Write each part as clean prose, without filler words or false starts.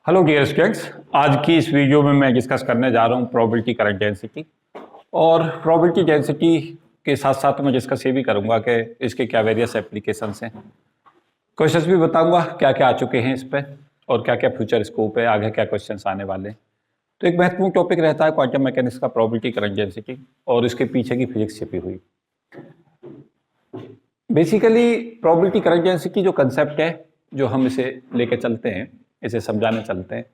Hello dear students, आज की इस वीडियो में मैं डिस्कस करने जा रहा हूँ प्रोबेबिलिटी करंट डेंसिटी। और प्रोबेबिलिटी डेंसिटी के साथ साथ मैं डिस्कस ये भी करूँगा कि इसके क्या वेरियस एप्लीकेशंस हैं। क्वेश्चंस भी बताऊँगा क्या क्या आ चुके हैं इस पे और क्या क्या फ्यूचर स्कोप है, आगे क्या क्वेश्चंस आने वाले हैं। तो एक महत्वपूर्ण टॉपिक रहता है क्वांटम मैकेनिक्स का प्रोबेबिलिटी करंट डेंसिटी और इसके पीछे की फिजिक्स छिपी हुई। बेसिकली प्रोबेबिलिटी करंट डेंसिटी जो कंसेप्ट है, जो हम इसे लेके चलते हैं, इसे समझाने चलते हैं,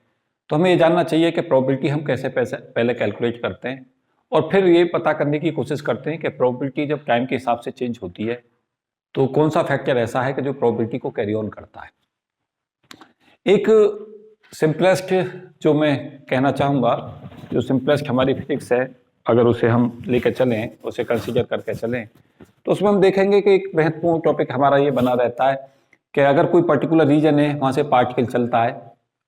तो हमें ये जानना चाहिए कि प्रोबेबिलिटी हम कैसे पहले कैलकुलेट करते हैं और फिर ये पता करने की कोशिश करते हैं कि प्रोबेबिलिटी जब टाइम के हिसाब से चेंज होती है तो कौन सा फैक्टर ऐसा है कि जो प्रोबेबिलिटी को कैरी ऑन करता है। एक सिंपलेस्ट जो मैं कहना चाहूँगा, जो सिंपलेस्ट हमारी फिजिक्स है, अगर उसे हम लेकर चलें, उसे कंसीडर करके चलें, तो उसमें हम देखेंगे कि एक महत्वपूर्ण टॉपिक हमारा ये बना रहता है कि अगर कोई पर्टिकुलर रीजन है, वहाँ से पार्टिकल चलता है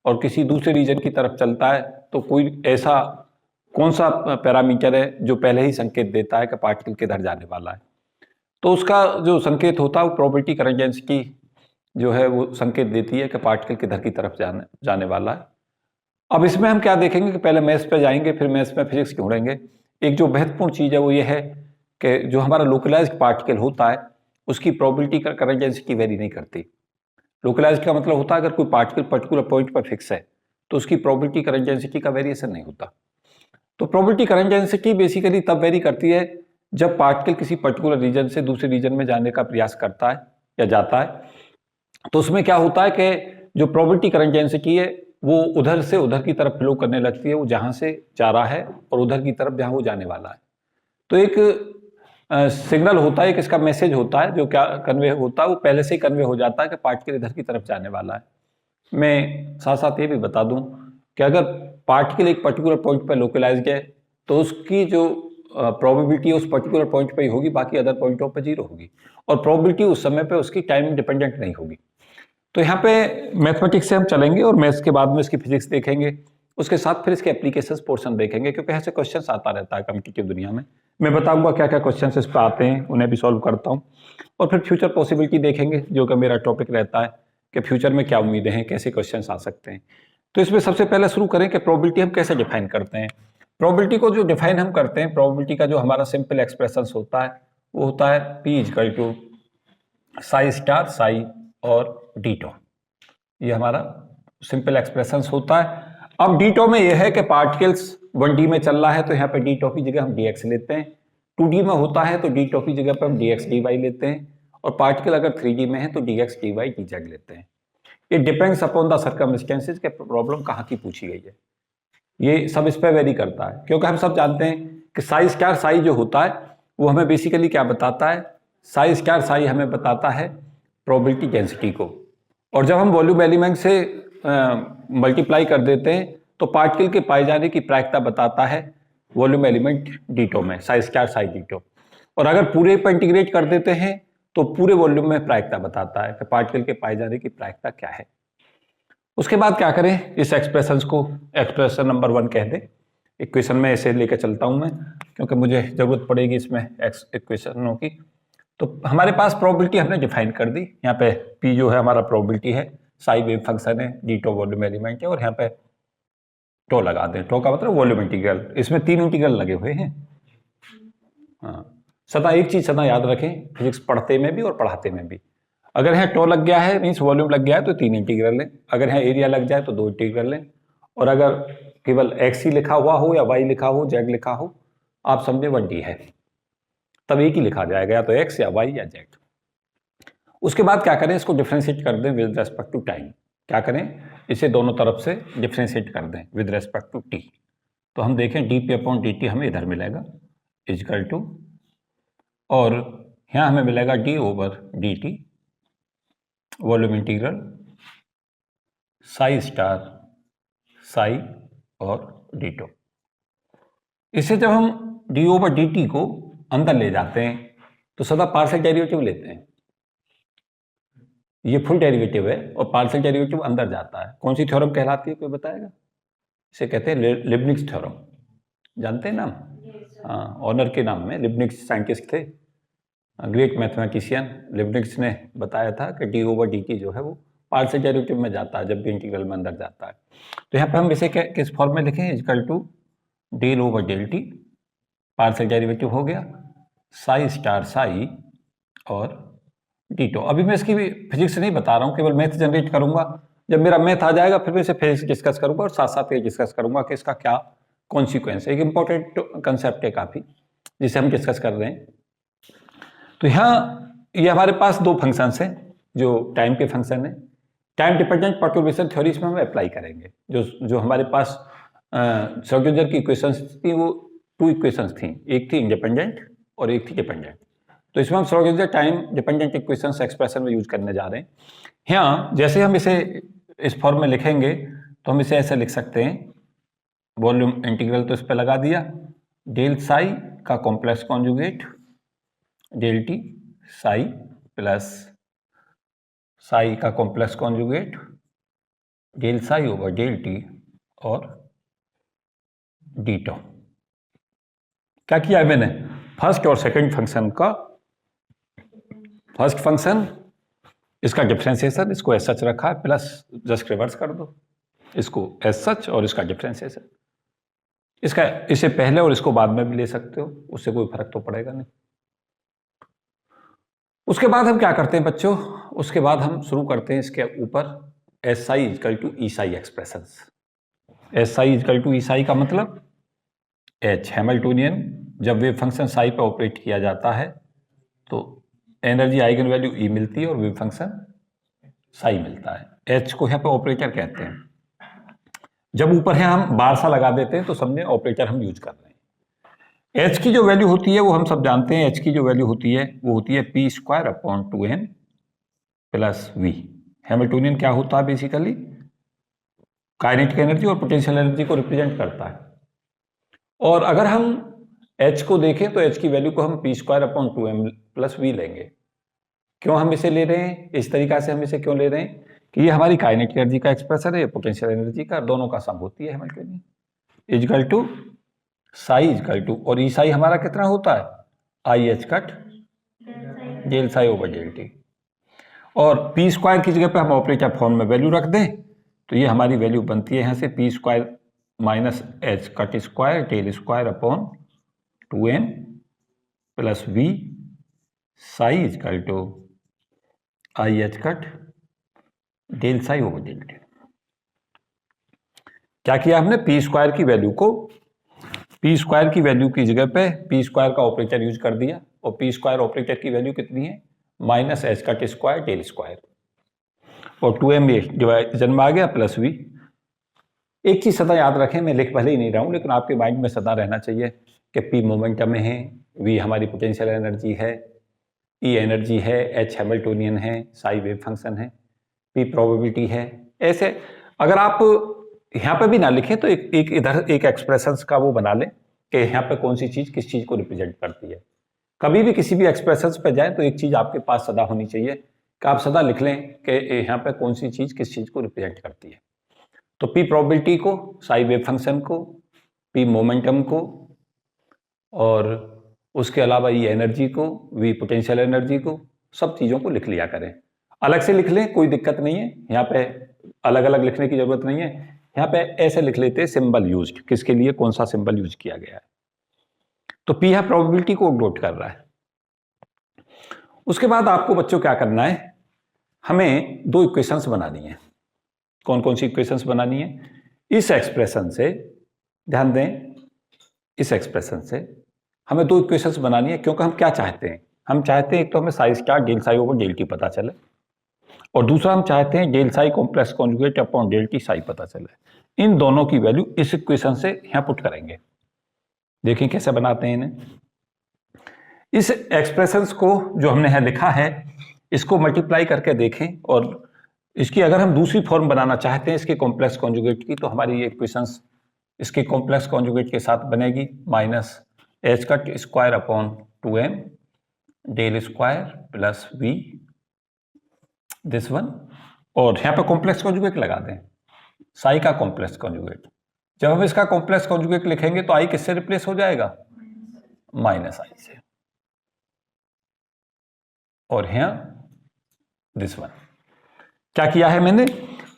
और किसी दूसरे रीजन की तरफ चलता है, तो कोई ऐसा कौन सा पैरामीटर है जो पहले ही संकेत देता है कि पार्टिकल किधर जाने वाला है। तो उसका जो संकेत होता है वो प्रोबेबिलिटी करंट डेंसिटी जो है वो संकेत देती है कि पार्टिकल किधर की तरफ जाने वाला है। अब इसमें हम क्या देखेंगे कि पहले मैथ्स पे जाएंगे, फिर मैथ्स में फिजिक्स ढूंढेंगे। एक जो महत्वपूर्ण चीज़ है वो ये है कि जो हमारा लोकलाइज्ड पार्टिकल होता है उसकी प्रोबेबिलिटी का करंट डेंसिटी वेरी नहीं करती। लोकलाइज्ड का मतलब होता है अगर कोई पार्टिकल पर्टिकुलर पॉइंट पर फिक्स है तो उसकी प्रोबेबिलिटी करंट डेंसिटी का वेरिएशन नहीं होता। तो प्रोबेबिलिटी करंट डेंसिटी बेसिकली तब वेरी करती है जब पार्टिकल किसी पर्टिकुलर रीजन से दूसरे रीजन में जाने का प्रयास करता है या जाता है। तो उसमें क्या होता है कि जो प्रोबेबिलिटी करंट डेंसिटी है वो उधर से उधर की तरफ फ्लो करने लगती है, वो जहां से जा रहा है और उधर की तरफ जहां वो जाने वाला है। तो एक सिग्नल होता है, एक इसका मैसेज होता है जो क्या कन्वे होता है, वो पहले से ही कन्वे हो जाता है कि पार्टिकल इधर की तरफ जाने वाला है। मैं साथ साथ ये भी बता दूं कि अगर पार्टिकल एक पर्टिकुलर पॉइंट पर लोकलाइज्ड है तो उसकी जो प्रोबेबिलिटी उस पर्टिकुलर पॉइंट पर ही होगी, बाकी अदर पॉइंटों पर जीरो होगी, और प्रोबेबिलिटी उस समय पे उसकी टाइम डिपेंडेंट नहीं होगी। तो यहाँ पे मैथमेटिक्स से हम चलेंगे और मैथ्स के बाद में इसकी फिजिक्स देखेंगे, उसके साथ फिर इसके एप्लीकेशंस पोर्शन देखेंगे, क्योंकि ऐसे क्वेश्चंस आता रहता है कॉम्पिटिटिव दुनिया में। मैं बताऊंगा क्या क्या क्वेश्चंस इस पर आते हैं, उन्हें भी सॉल्व करता हूँ, और फिर फ्यूचर पॉसिबिलिटी देखेंगे जो कि मेरा टॉपिक रहता है कि फ्यूचर में क्या उम्मीदें हैं, कैसे क्वेश्चन आ सकते हैं। तो इसमें सबसे पहले शुरू करें कि प्रोबेबिलिटी हम कैसे डिफाइन करते हैं। प्रोबेबिलिटी को जो डिफाइन हम करते हैं, प्रोबेबिलिटी का जो हमारा सिंपल एक्सप्रेशन होता है वो होता है P equal to psi star psi और डी टो। ये हमारा सिंपल एक्सप्रेशन होता है। अब डी टो में यह है कि पार्टिकल्स 1D में चल रहा है तो यहाँ पे डी टो की जगह हम dx लेते हैं, 2D में होता है तो डी टो की जगह पे हम dx dy लेते हैं, और पार्टिकल अगर 3D में है तो dx dy dz लेते हैं। ये डिपेंड्स अपॉन द सर्कमस्टेंसेस के प्रॉब्लम कहाँ की पूछी गई है, ये सब इस पर वेरी करता है। क्योंकि हम सब जानते हैं कि साई स्टार साई जो होता है वो हमें बेसिकली क्या बताता है, साई स्टार साई हमें बताता है प्रोबेबिलिटी डेंसिटी को, और जब हम वॉल्यूम एलिमेंट से मल्टीप्लाई कर देते हैं तो पार्टिकल के पाए जाने की प्रायिकता बताता है वॉल्यूम एलिमेंट डीटो में साई स्टार साई डीटो, और अगर पूरे पर इंटीग्रेट कर देते हैं तो पूरे वॉल्यूम में प्रायिकता बताता है कि पार्टिकल के पाए जाने की प्रायिकता क्या है। उसके बाद क्या करें, इस एक्सप्रेशन को एक्सप्रेशन नंबर 1 कह दें। इक्वेशन में ऐसे लेकर चलता हूं मैं क्योंकि मुझे जरूरत पड़ेगी इसमें इक्वेशनों की। तो हमारे पास प्रोबेबिलिटी हमने डिफाइन कर दी, यहाँ पे P जो है हमारा प्रोबेबिलिटी है, साई वेव फंक्शन है, डी टो वॉल्यूम एलिमेंट है, और यहाँ पे टो लगा दें। टो का मतलब वॉल्यूम इंटीग्रल, इसमें 3 इंटीग्रल लगे हुए हैं। हाँ, सदा एक चीज सदा याद रखें फिजिक्स पढ़ते में भी और पढ़ाते में भी, अगर यहाँ टो लग गया है मीन्स वॉल्यूम लग गया है तो 3 इंटीग्रल लें, अगर यहाँ एरिया लग जाए तो 2 इंटीग्रल लें, और अगर केवल एक्स ही लिखा हुआ हो या वाई लिखा हो जेड लिखा हो, आप समझे 1D है, तब एक ही लिखा जाएगा, या तो एक्स या वाई या जेड। उसके बाद क्या करें, इसको डिफ्रेंशिएट कर दें विद रेस्पेक्ट टू टाइम। क्या करें, इसे दोनों तरफ से डिफ्रेंशिएट कर दें विद रेस्पेक्ट टू टी। तो हम देखें dp/dt हमें इधर मिलेगा इक्वल टू, और यहाँ हमें मिलेगा d/dt volume integral Sai star psi और डीटो। इसे जब हम d/dt को अंदर ले जाते हैं तो सदा पार्शियल डेरिवेटिव लेते हैं, ये फुल डेरिवेटिव है और पार्शियल डेरिवेटिव अंदर जाता है। कौन सी थ्योरम कहलाती है, कोई बताएगा? इसे कहते हैं लिबनिट्ज थ्योरम, जानते हैं नाम? हाँ, ऑनर के नाम में लिबनिट्ज साइंटिस्ट थे, ग्रेट मैथमेटिशियन। लिबनिट्ज ने बताया था कि d/dt जो है वो पार्शियल डेरिवेटिव में जाता है जब भी इंटीग्रल में अंदर जाता है। तो यहाँ पे हम इसे किस फॉर्म में लिखें, equal to del over del t, partial derivative हो गया साई स्टार साई और डी2। अभी मैं इसकी फिजिक्स नहीं बता रहा हूँ, केवल मैथ जनरेट करूंगा। जब मेरा मैथ आ जाएगा फिर मैं इसे फिजिक्स डिस्कस करूंगा और साथ साथ ये डिस्कस करूंगा कि इसका क्या कॉन्सिक्वेंस है। एक इंपॉर्टेंट कंसेप्ट है काफी, जिसे हम डिस्कस कर रहे हैं। तो यहाँ ये हमारे पास दो फंक्शंस हैं जो टाइम के फंक्शन है। टाइम डिपेंडेंट परटर्बेशन थ्योरी इसमें हम अप्लाई करेंगे। जो हमारे पास श्रोडिंगर की इक्वेशंस थी वो टू इक्वेशंस थी, एक थी इंडिपेंडेंट और एक थी डिपेंडेंट। तो इसमें हम Schrodinger time dependent equations expression में यूज करने जा रहे हैं। यहाँ जैसे हम इसे इस फॉर्म में लिखेंगे तो हम इसे ऐसे लिख सकते हैं, वॉल्यूम इंटीग्रल तो इस पर लगा दिया, डेल साई का complex conjugate del t psi plus psi का complex conjugate del psi over del t और डी टो। क्या किया है मैंने, फर्स्ट और सेकंड फंक्शन का, फर्स्ट फंक्शन इसका डिफरेंशिएशन इसको एज सच रखा है, प्लस जस्ट रिवर्स कर दो इसको एज सच और इसका डिफरेंशिएशन, इसका इसे पहले और इसको बाद में भी ले सकते हो, उससे कोई फर्क तो पड़ेगा नहीं। उसके बाद हम क्या करते हैं बच्चों, उसके बाद हम शुरू करते हैं इसके ऊपर S I equal to E psi expression. S I equal to E psi का मतलब एच हैमिल्टोनियन, जब वेव फंक्शन साई पर ऑपरेट किया जाता है तो एनर्जी आइगन वैल्यू ई मिलती है और वेव फंक्शन साई मिलता है। एच को यहाँ पे ऑपरेटर कहते हैं। जब ऊपर है हम बार सा लगा देते हैं तो समझे ऑपरेटर हम यूज कर रहे हैं। एच की जो वैल्यू होती है वो हम सब जानते हैं, एच की जो वैल्यू होती है वो होती है p square upon 2n plus v. Hamiltonian क्या होता है, बेसिकली काइनेटिक एनर्जी और पोटेंशियल एनर्जी को रिप्रेजेंट करता है। और अगर हम एच को देखें तो एच की वैल्यू को हम p square upon 2m plus v लेंगे। क्यों हम इसे ले रहे हैं, इस तरीका से हम इसे क्यों ले रहे हैं कि ये हमारी काइनेटिक एनर्जी का एक्सप्रेशन है, पोटेंशियल एनर्जी का, दोनों का सम होती है Hamiltonian equal to psi equal to, और ई साई हमारा कितना होता है, i h cut del psi over del t. और पी स्क्वायर की जगह पे हम ऑपरेटर फॉर्म में वैल्यू रख दें तो ये हमारी वैल्यू बनती है यहाँ से p square minus h cut square del square upon 2n plus v psi equal to i h cut del psi over del t. क्या किया हमने, पी स्क्वायर की वैल्यू को, पी स्क्वायर की वैल्यू की जगह पे पी स्क्वायर का ऑपरेटर यूज कर दिया, और पी स्क्वायर ऑपरेटर की वैल्यू कितनी है, minus h cut square del square, और 2m डिवीजन में आ गया प्लस वी। एक चीज सदा याद रखें, मैं लिख भले ही नहीं रहा हूं लेकिन आपके माइंड में सदा रहना चाहिए कि पी मोमेंटम है, वी हमारी पोटेंशियल एनर्जी है, ई एनर्जी है, एच हैमिल्टोनियन है, साई वेव फंक्शन है, पी प्रोबेबिलिटी है। ऐसे अगर आप यहाँ पे भी ना लिखें तो एक इधर एक एक्सप्रेशंस का वो बना लें कि यहाँ पे कौन सी चीज किस चीज को रिप्रेजेंट करती है। कभी भी किसी भी एक्सप्रेशंस पे जाए तो एक चीज आपके पास सदा होनी चाहिए कि आप सदा लिख लें कि यहाँ पे कौन सी चीज किस चीज को रिप्रेजेंट करती है। तो पी प्रोबेबिलिटी को, साई वेव फंक्शन को, पी मोमेंटम को, और उसके अलावा ई एनर्जी को, वी पोटेंशियल एनर्जी को, सब चीजों को लिख लिया करें। अलग से लिख लें कोई दिक्कत नहीं है, यहाँ पे अलग अलग लिखने की जरूरत नहीं है। यहाँ पे ऐसे लिख लेते हैं सिंबल यूज, किसके लिए कौन सा सिंबल यूज किया गया है। तो पी है प्रोबेबिलिटी को डिनोट कर रहा है। उसके बाद आपको बच्चों क्या करना है, हमें दो इक्वेशंस बनानी है। कौन कौन सी इक्वेशंस बनानी है, इस एक्सप्रेशन से, ध्यान दें, इस एक्सप्रेशन से हमें दो इक्वेशंस बनानी है। क्योंकि हम क्या चाहते हैं, हम चाहते हैं एक तो हमें psi star del psi over del t पता चले, और दूसरा हम चाहते हैं del psi complex conjugate upon del t psi पता चले। इन दोनों की वैल्यू इस इक्वेशन से यहां पुट करेंगे। देखें कैसे बनाते हैं इन्हें। इस एक्सप्रेशंस को जो हमने यहां लिखा है इसको मल्टीप्लाई करके देखें, और इसकी अगर हम दूसरी फॉर्म बनाना चाहते हैं इसके कॉम्प्लेक्स कॉन्जुगेट की, तो हमारी ये इक्वेशंस इसके कॉम्प्लेक्स कॉन्जुगेट के साथ बनेगी, minus h cut square upon 2m del square plus v this one, और यहां पर कॉम्प्लेक्स कॉन्जुगेट लगा दें, साई का कॉम्प्लेक्स कॉन्जुगेट। जब हम इसका कॉम्प्लेक्स कॉन्जुगेट लिखेंगे तो आई किससे रिप्लेस हो जाएगा, माइनस आई से, और यहां दिस वन। क्या किया है मैंने,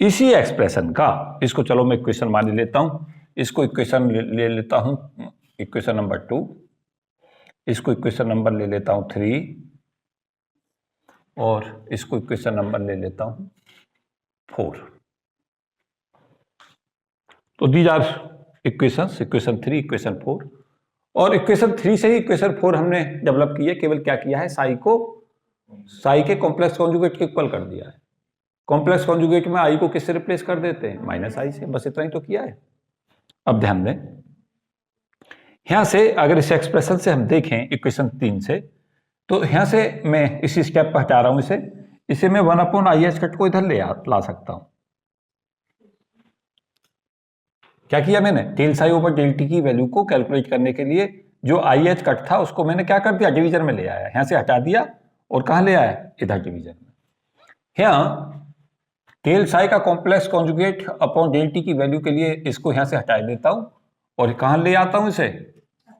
इसी एक्सप्रेशन का, इसको चलो मैं इक्वेशन मान लेता हूं, इसको इक्वेशन ले लेता हूं, इक्वेशन नंबर 2, इसको इक्वेशन नंबर ले लेता हूं 3, और इसको इक्वेशन नंबर ले लेता हूं 4। तो these are equations, equation 3, equation 4, और इक्वेशन 3 से ही इक्वेशन 4 हमने डेवलप की है। केवल क्या किया है, साई के कॉम्प्लेक्स कॉन्जुगेट के इक्वल कर दिया है। कॉम्प्लेक्स कॉन्जुगेट में आई को किससे रिप्लेस कर देते हैं, माइनस आई से, बस इतना ही तो किया है। अब ध्यान दें, यहां से अगर इस एक्सप्रेशन से हम देखें इक्वेशन 3 से, तो यहां से मैं इसी स्टेप पर हटा रहा हूं इसे मैं 1/IH कट को इधर ला सकता हूं। क्या किया मैंने, del psi over del t की वैल्यू को कैलकुलेट करने के लिए जो IH कट था उसको मैंने क्या कर दिया, डिवीजन में ले आया, यहां से हटा दिया और कहां ले आया, इधर डिवीजन में। यहां डेल साई का complex conjugate upon del t की वैल्यू के लिए इसको यहां से हटा देता हूं और कहां ले आता हूं इसे,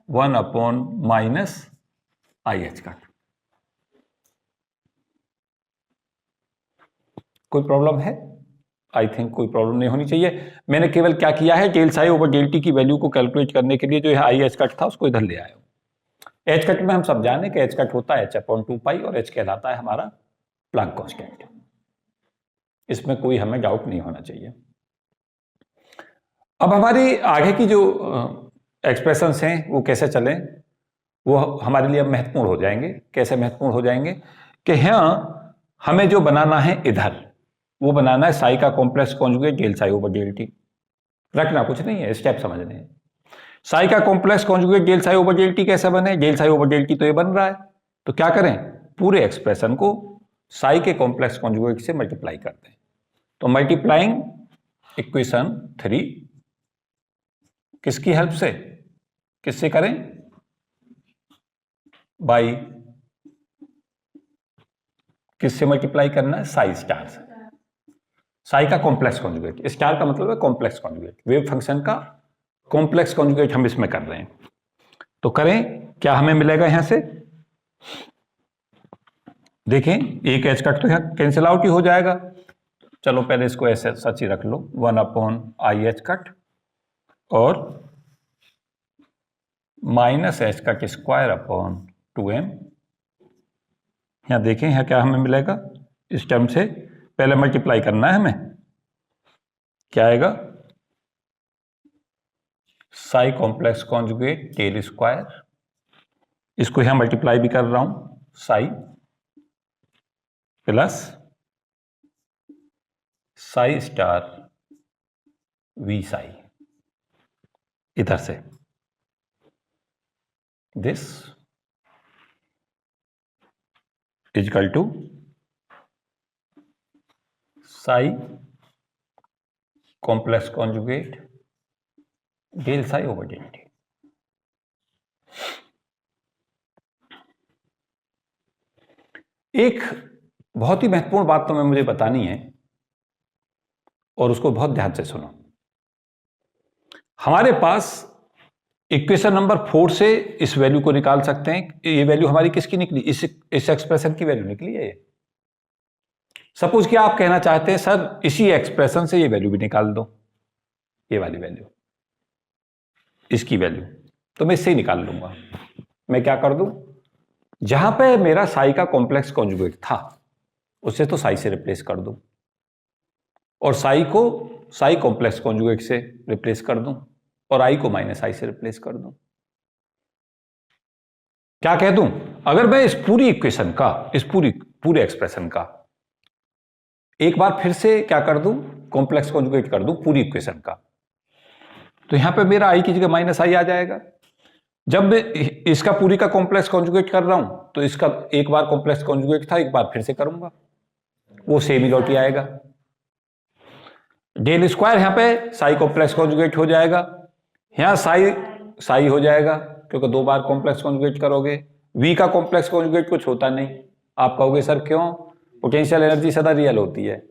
1/IH कट। कोई प्रॉब्लम है, आई थिंक कोई प्रॉब्लम नहीं होनी चाहिए। मैंने केवल क्या किया है, del psi over del t की वैल्यू को कैलकुलेट करने के लिए जो है IH कट था उसको इधर ले आया। एच कट में हम सब जाने कि एच कट होता है h/2π और h कहलाता है हमारा प्लैंक कांस्टेंट। इसमें कोई हमें डाउट नहीं होना चाहिए। अब हमारी आगे की जो एक्सप्रेशंस हैं वो कैसे चलें, वो हमारे लिए महत्वपूर्ण हो जाएंगे। कैसे महत्वपूर्ण हो जाएंगे कि यहाँ हमें जो बनाना है इधर, वो बनाना है साई का complex conjugate del psi over del t. रखना कुछ नहीं है, स्टेप समझने हैं। साई का complex conjugate del psi over del t कैसे बने, del psi over del t तो ये बन रहा है, तो क्या करें, पूरे एक्सप्रेशन को साई के कॉम्प्लेक्स कॉन्जुगेट से मल्टीप्लाई कर दें। तो मल्टीप्लाइंग इक्वेशन 3 किसकी हेल्प से, किससे करें, बाई, किससे मल्टीप्लाई करना है, साई स्टार से। साई का कॉम्प्लेक्स कॉन्जुगेट, स्टार का मतलब है कॉम्प्लेक्स कॉन्जुगेट, वेव फंक्शन का कॉम्प्लेक्स कॉन्जुगेट हम इसमें कर रहे हैं। तो करें, क्या हमें मिलेगा यहां से, देखें एक एच कट तो यहां कैंसिल आउट ही हो जाएगा। चलो पहले इसको ऐसे सच ही रख लो, 1/IH कट और -H cut square upon 2m। यहां देखें यहां क्या हमें मिलेगा, इस टर्म से पहले मल्टीप्लाई करना है हमें, क्या आएगा, psi complex conjugate del square, इसको यहां मल्टीप्लाई भी कर रहा हूं, psi plus psi star v psi, इधर से this equal to psi complex conjugate del psi over del t. एक बहुत ही महत्वपूर्ण बात तो मैं मुझे बतानी है और उसको बहुत ध्यान से सुनो। हमारे पास इक्वेशन नंबर 4 से इस वैल्यू को निकाल सकते हैं। ये वैल्यू हमारी किसकी निकली, इस एक्सप्रेशन की वैल्यू निकली है। सपोज कि आप कहना चाहते हैं सर इसी एक्सप्रेशन से ये वैल्यू भी निकाल दो, ये वाली वैल्यू, इसकी वैल्यू, तो मैं इससे ही निकाल लूंगा। मैं क्या कर दूं, जहां पे मेरा साई का कॉम्प्लेक्स कॉन्जुगेट था उससे तो साई से रिप्लेस कर दूं और साई को साई कॉम्प्लेक्स कॉन्जुगेट से रिप्लेस कर दूं और आई को -I से रिप्लेस कर दूं। क्या कह दूं, अगर मैं इस पूरी इक्वेशन का, इस पूरे एक्सप्रेशन का एक बार फिर से क्या कर दूं, कॉम्प्लेक्स कॉन्जुगेट कर दूं पूरी इक्वेशन का, तो यहां पे मेरा आई की जगह -I आ जाएगा। जब मैं इसका पूरी का कॉम्प्लेक्स कॉन्जुगेट कर रहा हूं तो इसका एक बार कॉम्प्लेक्स कॉन्जुगेट था, एक बार फिर से करूंगा, वो सेम ही लौट ही आएगा। डेल स्क्वायर यहां पे साई कॉम्प्लेक्स कॉन्जुगेट हो जाएगा, यहां साई हो जाएगा क्योंकि दो बार कॉम्प्लेक्स कॉन्जुगेट करोगे। वी का कॉम्प्लेक्स कॉन्जुगेट कुछ होता नहीं। आप कहोगे सर क्यों, पोटेंशियल एनर्जी सदा रियल होती है।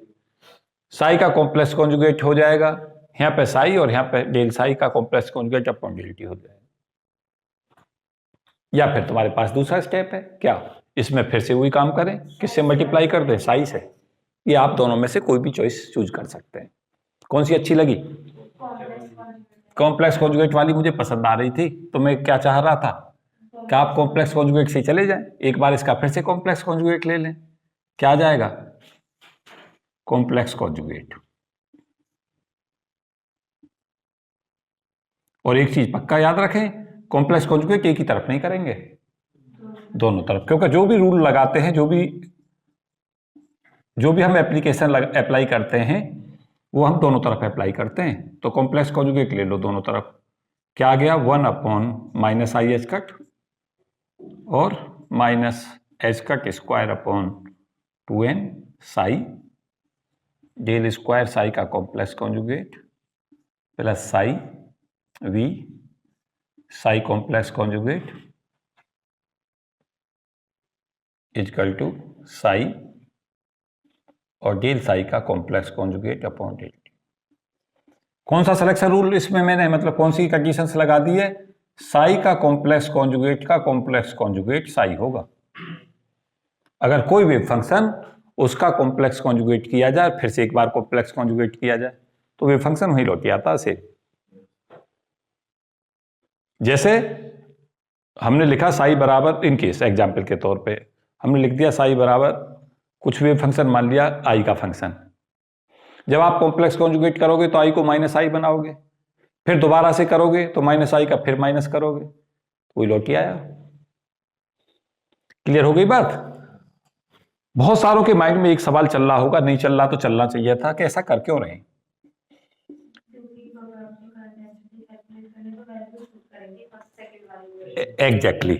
साई का कॉम्प्लेक्स कॉन्जुगेट हो जाएगा, यहां पे साई और यहां पे डेल साई का complex conjugate upon del t हो जाएगा। या फिर तुम्हारे पास दूसरा स्टेप है, क्या, इसमें फिर से वही काम करें, किससे मल्टीप्लाई कर दें, साई से। ये आप दोनों में से कोई भी चॉइस चूज कर सकते हैं। कौन सी अच्छी लगी? कॉम्प्लेक्स कॉन्जुगेट वाली मुझे पसंद आ रही थी, तो मैं क्या चाह रहा था कि आप कॉम्प्लेक्स कॉन्जुगेट से चले जाएं, एक बार इसका फिर से कॉम्प्लेक्स कॉन्जुगेट ले लें। क्या आ जाएगा? Complex conjugate. और एक चीज पक्का याद रखें, कॉम्प्लेक्स कॉन्जुगेट एक ही तरफ नहीं करेंगे, दोनों तरफ, क्योंकि जो भी रूल लगाते हैं, जो भी हम एप्लीकेशन अप्लाई करते हैं, वो हम दोनों तरफ अप्लाई करते हैं। तो कॉम्प्लेक्स कॉन्जुगेट ले लो दोनों तरफ। क्या आ गया? 1 - i h और -h square upon 2n psi del square psi का complex conjugate plus psi v psi complex conjugate equal to psi और डेल साई का कॉम्प्लेक्स कॉन्जुगेट अपॉन डेल। कौन सा सिलेक्शन रूल इसमें मैंने, मतलब कौन सी कंडीशंस लगा दी है? साई का कॉम्प्लेक्स कॉन्जुगेट का कॉम्प्लेक्स कॉन्जुगेट साई होगा। अगर कोई भी फंक्शन उसका कॉम्प्लेक्स कॉन्जुगेट किया जाए, फिर से एक बार कॉम्प्लेक्स कॉन्जुगेट किया जाए, तो वे फंक्शन वही लौट आता है। जैसे हमने लिखा साई बराबर, इन केस एग्जाम्पल के तौर पे हमने लिख दिया साई बराबर कुछ भी फंक्शन, मान लिया आई का फंक्शन। जब आप कॉम्प्लेक्स कॉन्जुगेट करोगे तो आई को -i बनाओगे, फिर दोबारा से करोगे तो -i का फिर माइनस करोगे, वही लौट के आया। क्लियर हो गई बात? बहुत सारों के माइंड में एक सवाल चल रहा होगा, नहीं चल रहा तो चलना चाहिए था, कि ऐसा कर क्यों रहे? एग्जैक्टली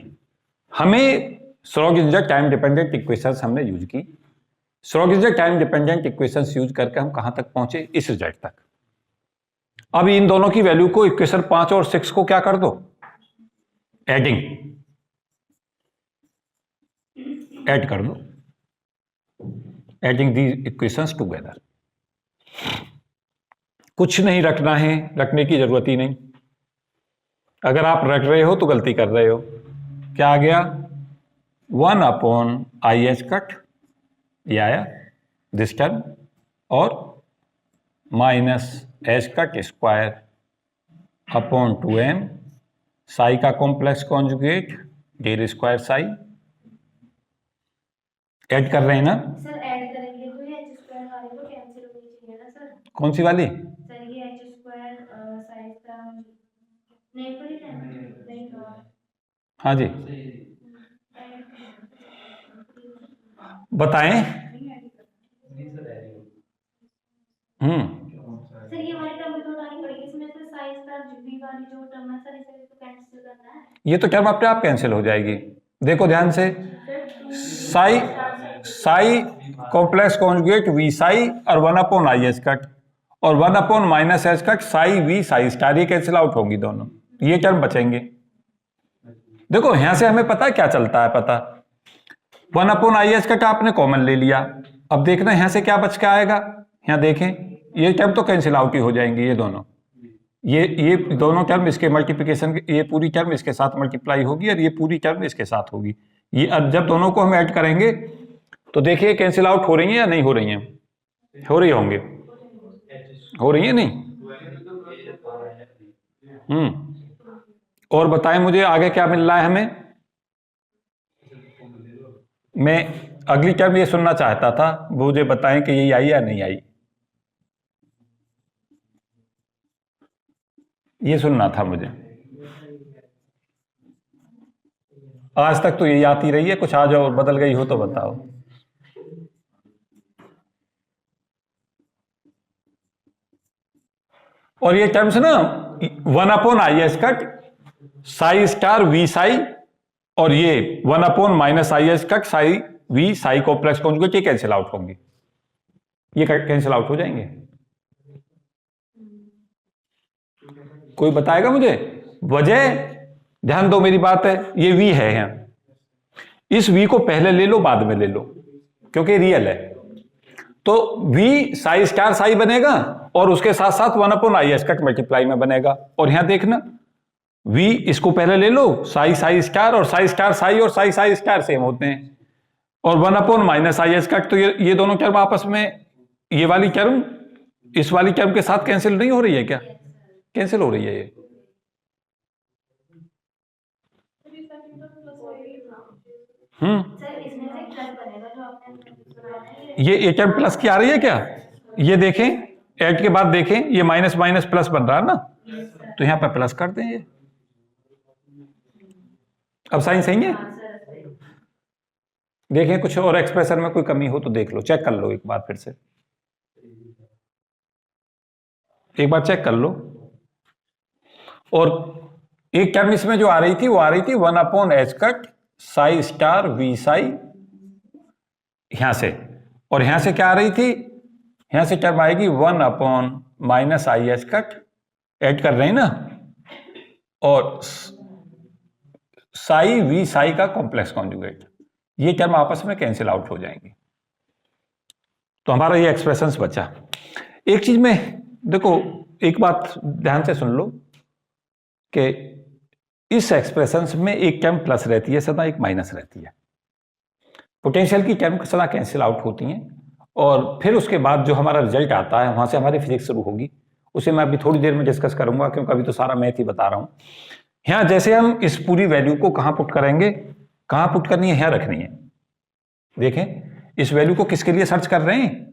हमें श्रोडिंगर टाइम डिपेंडेंट इक्वेशंस हमने यूज की। Schrodinger time dependent equations use करके हम कहां तक पहुंचे? इस रिजल्ट तक। अब इन दोनों की वैल्यू को इक्वेशन 5 और 6 को क्या कर दो? ऐड कर दो, एडिंग दी इक्वेशंस टुगेदर। कुछ नहीं रखना है, रखने की जरूरत ही नहीं। अगर आप रख रहे हो तो गलती कर रहे हो। क्या आ गया? 1/i(h) ये आया दिस टर्म, और -h square upon 2m psi का complex conjugate del square psi. Add कर रहे हैं ना सर? ऐड करेंगे तो ये h स्क्वायर वाले को कैंसिल होनी चाहिए ना सर? कौन सी वाली? सर ये h स्क्वायर साइज का नहीं पड़ी है, नहीं तो हाँ जी बताएं। सर ये वाली टर्म भी तो उठानी पड़ेगी इसमें, सर साइज का v वाली जो टर्म है सर, इसे तो कैंसिल करना है। ये तो टर्म अपने आप कैंसिल हो जाएगी। देखो ध्यान से, Sai complex conjugate v Sai और 1/i(h) और 1/-h) Sai v Sai star, ये कैंसिल आउट होंगी दोनों, ये टर्म बचेंगे। देखो यहां से हमें पता है क्या चलता है, पता 1/i(h) आपने कॉमन ले लिया। अब देखना यहां से क्या बच के आएगा। यहां देखें, ये टर्म तो कैंसिल आउट ही हो जाएंगे, ये दोनों, ये दोनों टर्म इसके मल्टीप्लिकेशन, ये पूरी टर्म इसके साथ मल्टीप्लाई होगी और ये पूरी टर्म इसके साथ होगी। ये अब जब दोनों को हम ऐड करेंगे तो देखिए कैंसिल आउट हो रही है या नहीं हो रही है? हो रही होंगे, हो रही है नहीं? और बताएं मुझे आगे क्या मिल रहा है हमें। मैं अगली टर्म ये सुनना चाहता था, मुझे बताएं कि यही आई या नहीं आई, ये सुनना था मुझे। आज तक तो यही आती रही है, कुछ आज और बदल गई हो तो बताओ। और ये टर्म्स ना 1/i(h) Sai star v Sai और ये 1/-i(h) Sai v psi complex conjugate, ये कैंसिल आउट होंगे, ये कैंसिल आउट हो जाएंगे। कोई बताएगा मुझे वजह? ध्यान दो मेरी बात है, ये v है यहां, इस v को पहले ले लो बाद में ले लो क्योंकि रियल है। तो v साई स्टार साई बनेगा और उसके साथ साथ 1/i(h) मल्टीप्लाई में बनेगा। और यहां देखना v इसको पहले ले लो, साई साई स्टार, और साई स्टार साई और साई साई स्टार सेम होते हैं। और 1 अपॉन -IH कट, तो ये दोनों टर्म आपस में, ये वाली टर्म इस वाली टर्म के साथ कैंसिल नहीं हो रही है क्या? कैंसिल हो रही है ये। सर इसमें से प्लस बनेगा जो आपने बनाया है, ये टर्म प्लस की आ रही है क्या? ये देखें, ऐड के बाद देखें, ये माइनस माइनस प्लस बन रहा है ना, तो यहां पर प्लस कर दें ये। अब साइन सही है? हाँ सर सही। देखें कुछ और एक्सप्रेशन में कोई कमी हो तो देख लो, चेक कर लो एक बार, फिर से एक बार चेक कर लो। और एक टर्म इसमें जो आ रही थी वो आ रही थी 1 upon h cut psi star v psi, यहां से, और यहां से क्या आ रही थी, यहां से टर्म आएगी 1 अपॉन -IH कट, ऐड कर रहे हैं ना, और साई वी साई का कॉम्प्लेक्स कॉन्जुगेट, ये टर्म आपस में कैंसिल आउट हो जाएंगे। तो हमारा ये एक्सप्रेशंस बचा। एक चीज में देखो, एक बात ध्यान से सुन लो कि इस एक्सप्रेशंस में एक टर्म प्लस रहती है सदा, एक माइनस रहती है। पोटेंशियल की टर्म सदा कैंसिल आउट होती हैं, और फिर उसके बाद जो हमारा रिजल्ट आता है वहां से हमारी फिजिक्स शुरू होगी, उसे मैं अभी थोड़ी देर में डिस्कस करूंगा, क्योंकि अभी तो सारा मैथ ही बता रहा हूं। यहाँ जैसे हम इस पूरी वैल्यू को कहां पुट करेंगे, कहां पुट करनी है, यहाँ रखनी है। देखें इस वैल्यू को किसके लिए सर्च कर रहे हैं,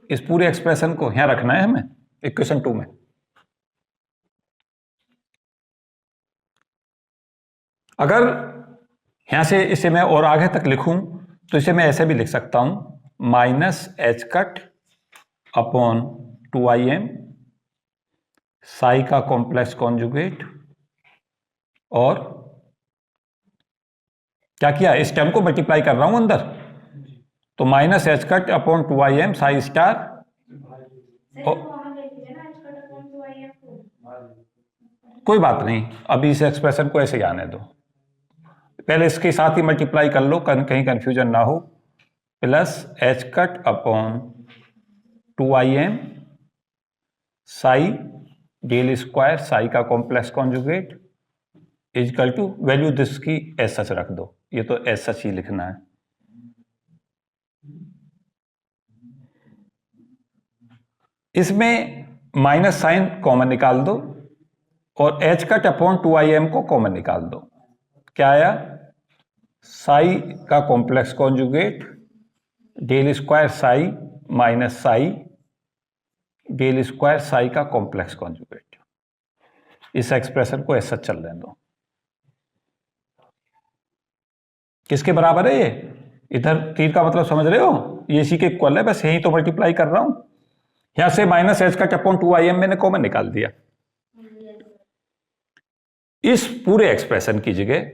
इस पूरे एक्सप्रेशन को यहाँ रखना है हमें इक्वेशन 2 में। अगर यहां से इसे मैं और आगे तक लिखूं तो इसे मैं ऐसे भी लिख सकता हूं, -H cut upon 2IM Sai का कॉम्प्लेक्स कॉन्जुगेट, और क्या किया, इस टर्म को मल्टीप्लाई कर रहा हूं अंदर, तो -H cut upon 2IM Sai star, कोई बात नहीं, अभी इस एक्सप्रेशन को ऐसे ही आने दो, पहले इसके साथ ही मल्टीप्लाई कर लो, कहीं कंफ्यूजन ना हो, plus H cut upon 2IM psi del square psi का complex conjugate equal to, value this की एस सच रख दो, ये तो एस सच ही लिखना है। इसमें माइनस साइन कॉमन निकाल दो, और H कट अपॉन 2IM को कॉमन निकाल दो, क्या आया, साई का complex conjugate del square psi minus psi del square psi का कॉम्प्लेक्स कॉन्जुगेट। इस एक्सप्रेशन को ऐसा चल रहे दो, किसके बराबर है ये, इधर तीर का मतलब समझ रहे हो, ये इसी के इक्वल है, बस यही तो मल्टीप्लाई कर रहा हूं। यहां से -H कट अपॉन 2IM मैंने कॉमन निकाल दिया। इस पूरे एक्सप्रेशन की जगह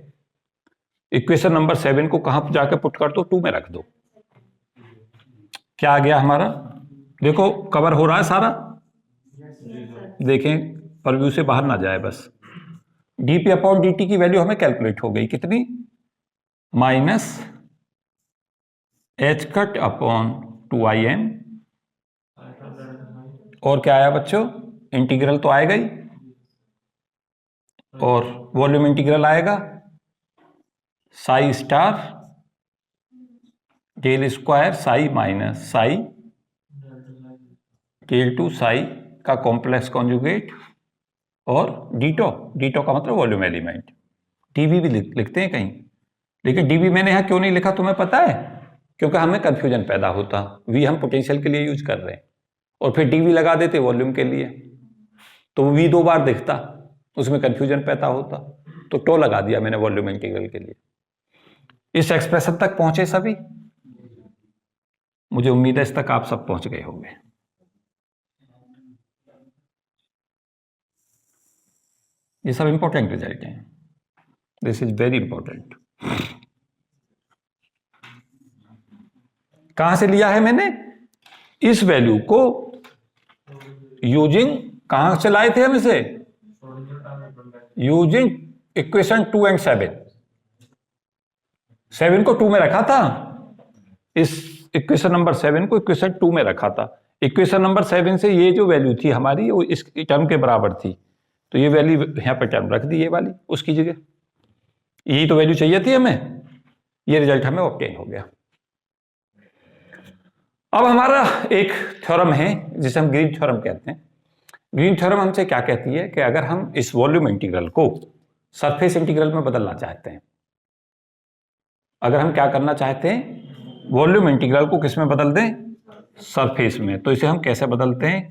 इक्वेशन नंबर 7 को कहां जाकर पुट कर दो, 2 में रख दो। क्या आ गया हमारा, देखो कवर हो रहा है सारा, देखें परव्यू से बाहर ना जाए बस। dp अपॉन dt की वैल्यू हमें कैलकुलेट हो गई, कितनी, -H कट अपॉन 2IM, और क्या आया बच्चों, इंटीग्रल तो आएगा ही, और वॉल्यूम इंटीग्रल आएगा psi star del square psi minus psi del two psi का कॉम्प्लेक्स कॉन्जुगेट, और डीटो का मतलब वॉल्यूम एलिमेंट, डीवी भी लिखते हैं कहीं, लेकिन डीवी मैंने यहां क्यों नहीं लिखा तुम्हें पता है, क्योंकि हमें कंफ्यूजन पैदा होता, वी हम पोटेंशियल के लिए यूज कर रहे हैं, और फिर डीवी लगा देते वॉल्यूम के लिए, तो वी 2 बार दिखता, उसमें कंफ्यूजन पैदा होता, तो टो लगा दिया मैंने वॉल्यूम इंटीग्रल के लिए। इस एक्सप्रेशन तक पहुंचे सभी, मुझे उम्मीद है इस तक आप सब पहुंच गए होंगे। ये सब इंपॉर्टेंट रिजल्ट हैं, दिस इज वेरी इंपॉर्टेंट। कहां से लिया है मैंने, इस वैल्यू को यूजिंग, कहां से लाए थे हम इसे, यूजिंग इक्वेशन 2 एंड 7 को 2 में रखा था, इस इक्वेशन नंबर 7 को इक्वेशन 2 में रखा था। इक्वेशन नंबर 7 से ये जो वैल्यू थी हमारी वो इस टर्म के बराबर थी, तो ये वैल्यू यहां पर टर्म रख दी, ये वाली उसकी जगह, यही तो वैल्यू चाहिए थी हमें, ये रिजल्ट हमें ऑब्टेन हो गया। अब हमारा एक थ्योरम है जिसे हम ग्रीन थ्योरम कहते हैं। ग्रीन थ्योरम हमसे क्या कहती है कि अगर हम इस वॉल्यूम इंटीग्रल को सरफेस इंटीग्रल में बदलना चाहते हैं, अगर हम क्या करना चाहते हैं, वॉल्यूम इंटीग्रल को किस में बदल दें, सरफेस में, तो इसे हम कैसे बदलते हैं,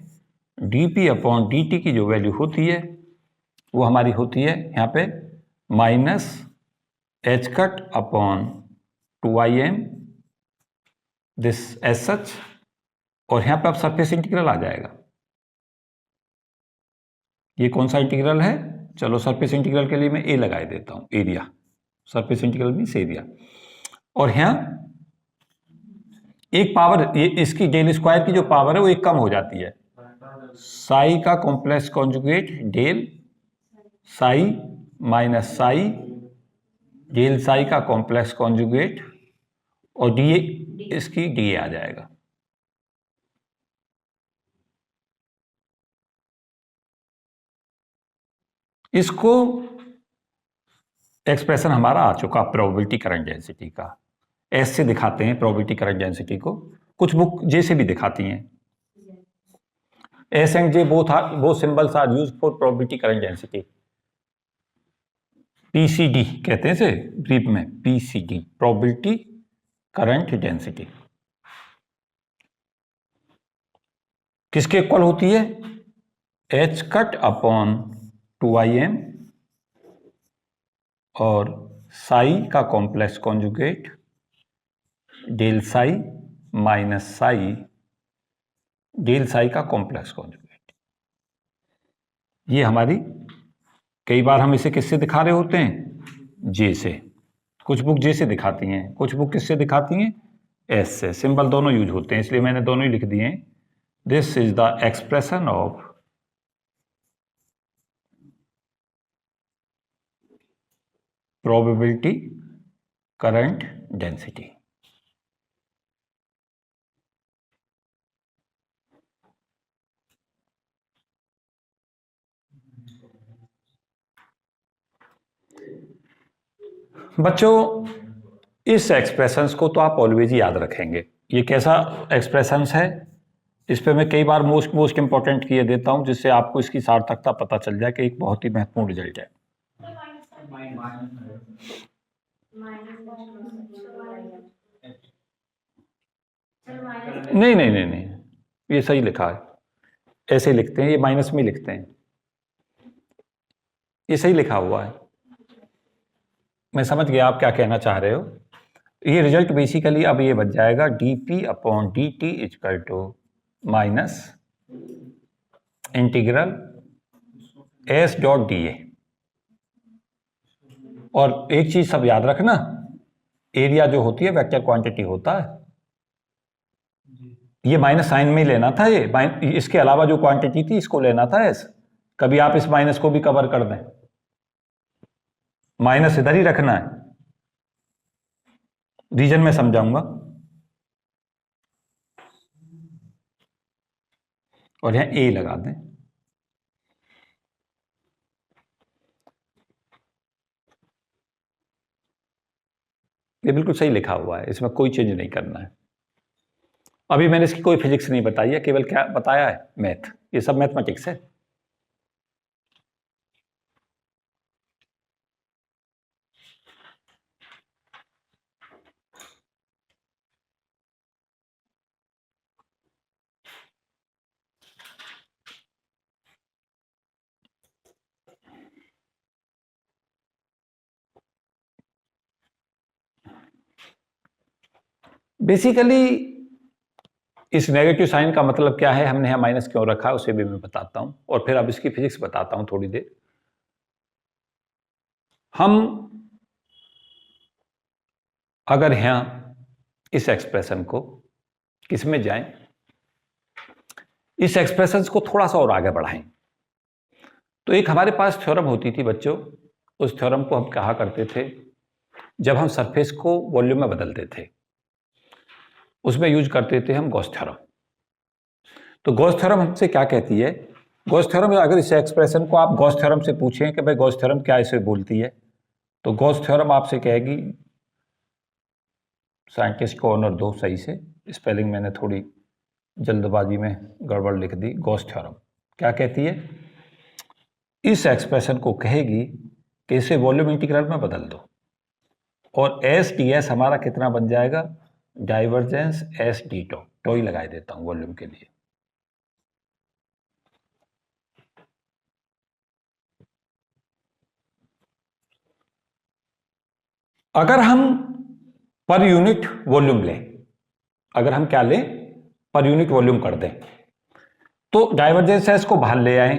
dp अपॉन dt की जो वैल्यू होती है वो हमारी होती है यहाँ पे minus h cut upon 2im this as such, और यहाँ पे अब सरफेस इंटीग्रल आ जाएगा। ये कौन सा इंटीग्रल है, चलो सरफेस इंटीग्रल के लिए मैं ए लगा देता हूं, area, surface integral means area, और यहाँ एक पावर, ये इसकी डेल स्क्वायर की जो पावर है वो एक कम हो जाती है, साई का complex conjugate del psi minus psi del psi का कॉम्प्लेक्स कॉन्जुगेट, और डी इसकी डी आ जाएगा। इसको एक्सप्रेशन हमारा आ चुका प्रोबेबिलिटी करंट डेंसिटी का, एस से दिखाते हैं प्रोबेबिलिटी करंट डेंसिटी को, कुछ बुक जे से भी दिखाती हैं। S and J both symbols are used for probability current density. PCD कहते हैं इसे ब्रीफ में, पीसीडी प्रोबेबिलिटी करंट डेंसिटी किसके इक्वल होती है, एच कट अपॉन 2im और साई का complex conjugate del psi minus psi del psi का कॉम्प्लेक्स कॉन्जुगेट। ये हमारी, कई बार हम इसे किससे दिखा रहे होते हैं, जे से, कुछ बुक जे से दिखाती हैं, कुछ बुक किससे दिखाती हैं, एस से, सिंबल दोनों यूज होते हैं इसलिए मैंने दोनों ही लिख दिए हैं। This is the expression of probability current density। बच्चों इस एक्सप्रेशंस को तो आप ऑलवेज ही याद रखेंगे। ये कैसा एक्सप्रेशंस है, इस पे मैं कई बार मोस्ट इंपॉर्टेंट किए देता हूं जिससे आपको इसकी सार्थकता पता चल जाए कि एक बहुत ही महत्वपूर्ण रिजल्ट है। नहीं नहीं नहीं नहीं, ये सही लिखा है, ऐसे लिखते हैं, ये माइनस में लिखते हैं, ये सही लिखा हुआ है। मैं समझ गया आप क्या कहना चाह रहे हो। ये रिजल्ट बेसिकली अब ये बच जाएगा dp अपॉन dt equal to minus integral s dot d. और एक चीज सब याद रखना, एरिया जो होती है वेक्टर क्वांटिटी होता है, ये माइनस साइन में लेना था, ये इसके अलावा जो क्वांटिटी थी इसको लेना था एस। कभी आप इस माइनस को भी कवर कर दें, माइनस इधर ही रखना है, रीजन में समझाऊंगा। और यहां ए लगा दें, ये बिल्कुल सही लिखा हुआ है, इसमें कोई चेंज नहीं करना है। अभी मैंने इसकी कोई फिजिक्स नहीं बताई है, केवल क्या बताया है, मैथ, ये सब मैथमेटिक्स है। बेसिकली इस नेगेटिव साइन का मतलब क्या है, हमने यहां माइनस क्यों रखा है उसे भी मैं बताता हूं, और फिर अब इसकी फिजिक्स बताता हूं थोड़ी देर। हम अगर यहां इस एक्सप्रेशन को किस में जाएं, इस एक्सप्रेशन को थोड़ा सा और आगे बढ़ाएं, तो एक हमारे पास थ्योरम होती थी बच्चों, उस थ्योरम को हम कहा करते थे जब हम सरफेस को वॉल्यूम में बदलते थे, उसमें यूज करते थे हम गॉस थ्योरम। तो गॉस थ्योरम हमसे क्या कहती है, गॉस थ्योरम, अगर इस एक्सप्रेशन को आप गॉस थ्योरम से पूछें कि भाई गॉस थ्योरम क्या इसे बोलती है, तो गॉस थ्योरम आपसे कहेगी, साइंटिस्ट को ऑनर दो सही से, स्पेलिंग मैंने थोड़ी जल्दबाजी में गड़बड़ लिख दी। गॉस थ्योरम क्या कहती है? इस एक्सप्रेशन को कहेगी कि इसे वॉल्यूम इंटीग्रल में बदल दो और एस डी एस हमारा कितना बन जाएगा? Divergence S d tau. Tau ही लगा देता हूं वॉल्यूम के लिए। अगर हम पर यूनिट वॉल्यूम लें, अगर हम क्या लें? पर यूनिट वॉल्यूम कर दें, तो डाइवर्जेंस एस को बाहर ले आए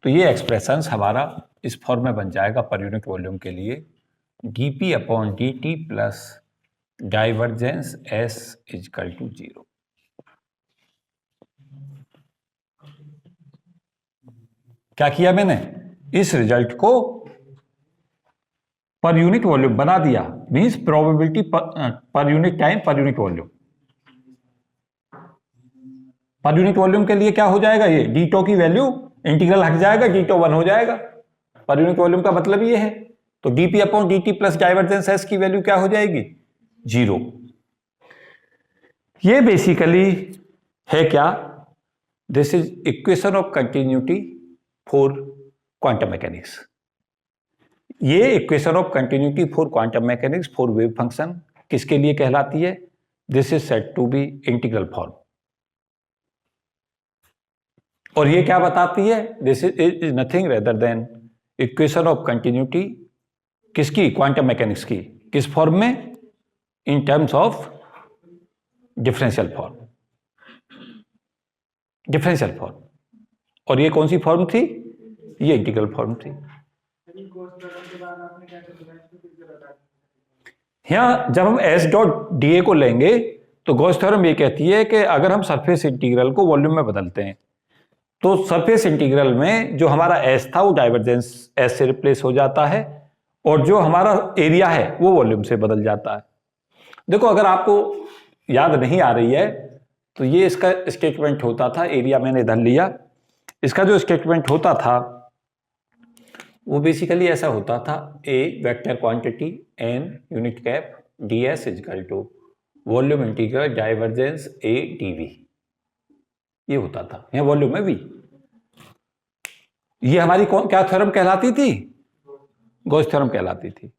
तो ये एक्सप्रेशन हमारा इस फॉर्म में बन जाएगा पर यूनिट वॉल्यूम के लिए dp अपॉन dt plus divergence S equal to 0। क्या किया मैंने? इस रिजल्ट को पर यूनिट वॉल्यूम बना दिया, means probability per unit time per unit volume. Per unit volume के लिए क्या हो जाएगा? ये डी टो की वैल्यू इंटीग्रल हट जाएगा, डी टो 1 हो जाएगा। पर यूनिट वॉल्यूम का मतलब ये है। तो dp अपॉन dt प्लस डाइवर्जेंस एस की वैल्यू क्या हो जाएगी? 0। ये बेसिकली है क्या? This is equation of continuity for quantum mechanics. ये equation of continuity for quantum mechanics for wave function किसके लिए कहलाती है? This is said to be integral form. और ये क्या बताती है? This is nothing rather than equation of continuity किसकी? क्वांटम मैकेनिक्स की। किस फॉर्म में? In terms of differential form. Differential form. और ये कौन सी फॉर्म थी? ये इंटीग्रल फॉर्म थी। यहां जब हम एस डॉट डी ए को लेंगे तो गॉस थ्योरम ये कहती है कि अगर हम सरफेस इंटीग्रल को वॉल्यूम में बदलते हैं तो सरफेस इंटीग्रल में जो हमारा एस था वो डाइवर्जेंस एस से रिप्लेस हो जाता है और जो हमारा एरिया है वो वॉल्यूम से बदल जाता है। देखो, अगर आपको याद नहीं आ रही है तो ये इसका स्टेटमेंट होता था, एरिया मैंने इधर लिया। इसका जो स्टेटमेंट होता था वो बेसिकली ऐसा होता था, A vector quantity an unit cap d S equal to volume integral divergence A d V. ये होता था। यह वॉल्यूम है वी। ये हमारी क्या थ्योरम कहलाती थी? गॉस थ्योरम कहलाती थी।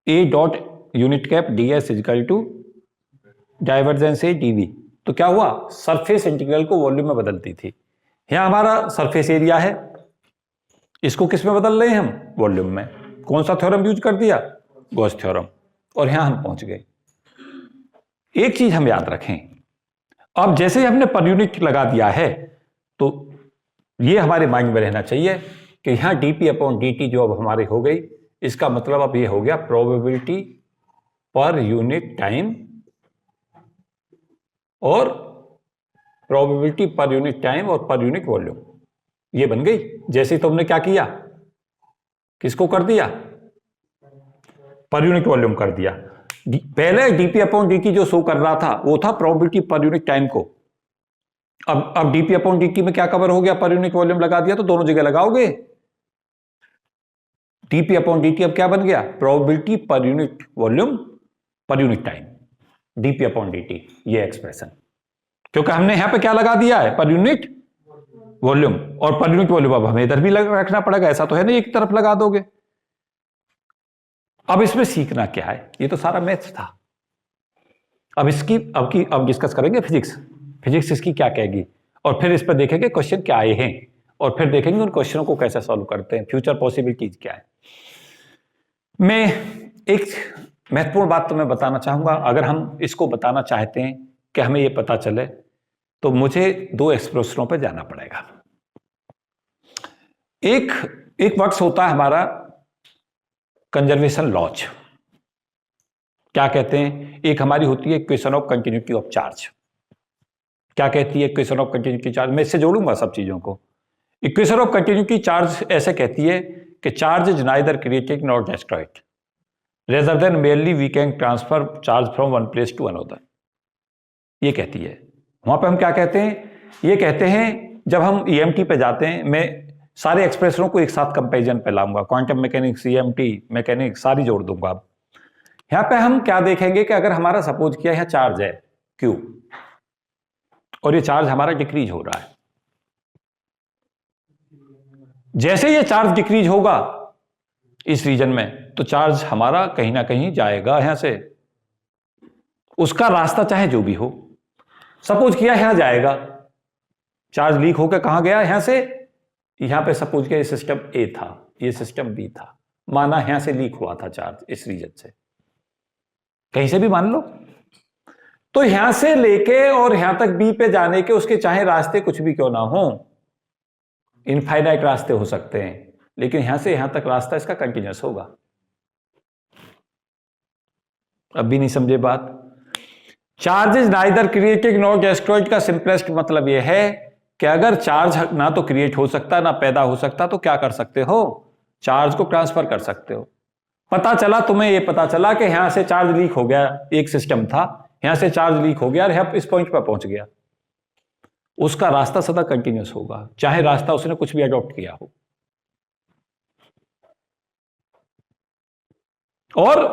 A dot unit cap d S equal to divergence A d v. तो क्या हुआ? सरफेस इंटीग्रल को वॉल्यूम में बदलती थी। यहां हमारा सरफेस एरिया है, इसको किस में बदल रहे हैं हम? वॉल्यूम में। कौन सा थ्योरम यूज कर दिया? Gauss theorem. और यहां हम पहुंच गए। एक चीज हम याद रखें, अब जैसे ही हमने पर यूनिट लगा दिया है तो ये हमारे माइंड में रहना चाहिए कि यहां dp अपॉन dt जो अब हमारे हो गई, इसका मतलब अब ये हो गया प्रोबेबिलिटी पर यूनिट टाइम और प्रोबेबिलिटी पर यूनिट टाइम और पर यूनिट वॉल्यूम। ये बन गई। जैसे ही तुमने क्या किया? किसको कर दिया? पर यूनिट वॉल्यूम कर दिया। पहले dp अपॉन dt जो शो कर रहा था वो था प्रोबेबिलिटी पर यूनिट टाइम को। अब dp अपॉन dt में क्या कवर हो गया? पर यूनिट वॉल्यूम लगा दिया तो दोनों जगह लगाओगे। dp अपॉन dt अब क्या बन गया? Probability per unit volume per unit time, dp अपॉन dt। ये एक्सप्रेशन, क्योंकि हमने यहां पे क्या लगा दिया है? Per unit volume. और पर यूनिट वॉल्यूम अब हमें इधर भी रखना पड़ेगा, ऐसा तो है नहीं एक तरफ लगा दोगे। अब इसमें सीखना क्या है? ये तो सारा मैथ्स था। अब डिस्कस करेंगे फिजिक्स इसकी क्या कहेगी, और फिर इस पर देखेंगे क्वेश्चन क्या आए हैं, और फिर देखेंगे उन क्वेश्चनों को कैसे सॉल्व करते हैं, फ्यूचर पॉसिबिलिटीज क्या है। मैं एक महत्वपूर्ण बात तो मैं बताना चाहूंगा। अगर हम इसको बताना चाहते हैं कि हमें ये पता चले तो मुझे दो एक्सप्रेशनों पर जाना पड़ेगा। एक वर्ड्स होता है हमारा कंजर्वेशन लॉज। क्या कहते हैं? एक हमारी होती है equation of continuity of charge. क्या कहती है इक्वेशन ऑफ कंटिन्यूटी चार्ज? मैं इससे जोड़ूंगा सब चीजों को। इक्वेशन ऑफ कंटिन्यूटी चार्ज ऐसे कहती है कि charge is neither created not destroyed, rather than merely we can transfer charge from one place to another. ये कहती है। वहां पे हम क्या कहते हैं? ये कहते हैं जब हम EMT पे जाते हैं, मैं सारे एक्सप्रेशनों को एक साथ कंपैरिजन पे लाऊंगा, क्वांटम मैकेनिक्स, EMT मैकेनिक्स सारी जोड़ दूंगा। अब यहां पे हम क्या देखेंगे कि अगर हमारा सपोज किया यहां चार्ज है, Q, और ये चार्ज हमारा डिक्रीज हो रहा है। जैसे ये चार्ज डिक्रीज होगा इस रीजन में, तो चार्ज हमारा कहीं ना कहीं जाएगा यहां से, उसका रास्ता चाहे जो भी हो। सपोज किया यहां जाएगा, चार्ज लीक होकर कहां गया, यहां से, यहां पे सपोज किया ये सिस्टम ए था, ये सिस्टम बी था, माना यहां से लीक हुआ था चार्ज इस रीजन से, कहीं से भी मान लो, तो यहां से लेके और यहां तक बी पे जाने के उसके चाहे रास्ते कुछ भी क्यों ना हो, इनफाइनाइट रास्ते हो सकते हैं, लेकिन यहां से यहां तक रास्ता इसका कंटिन्यूअस होगा। अब भी नहीं समझे बात? Charge is neither created nor destroyed का सिंपलेस्ट मतलब यह है कि अगर चार्ज ना तो क्रिएट हो सकता ना पैदा हो सकता, तो क्या कर सकते हो, चार्ज को ट्रांसफर कर सकते हो। पता चला तुम्हें, ये पता चला कि यहां से चार्ज लीक हो गया, एक सिस्टम था, यहां से चार्ज लीक हो गया और यहां इस पॉइंट पर पहुंच गया, उसका रास्ता सदा कंटिन्यूअस होगा, चाहे रास्ता उसने कुछ भी अडॉप्ट किया हो। और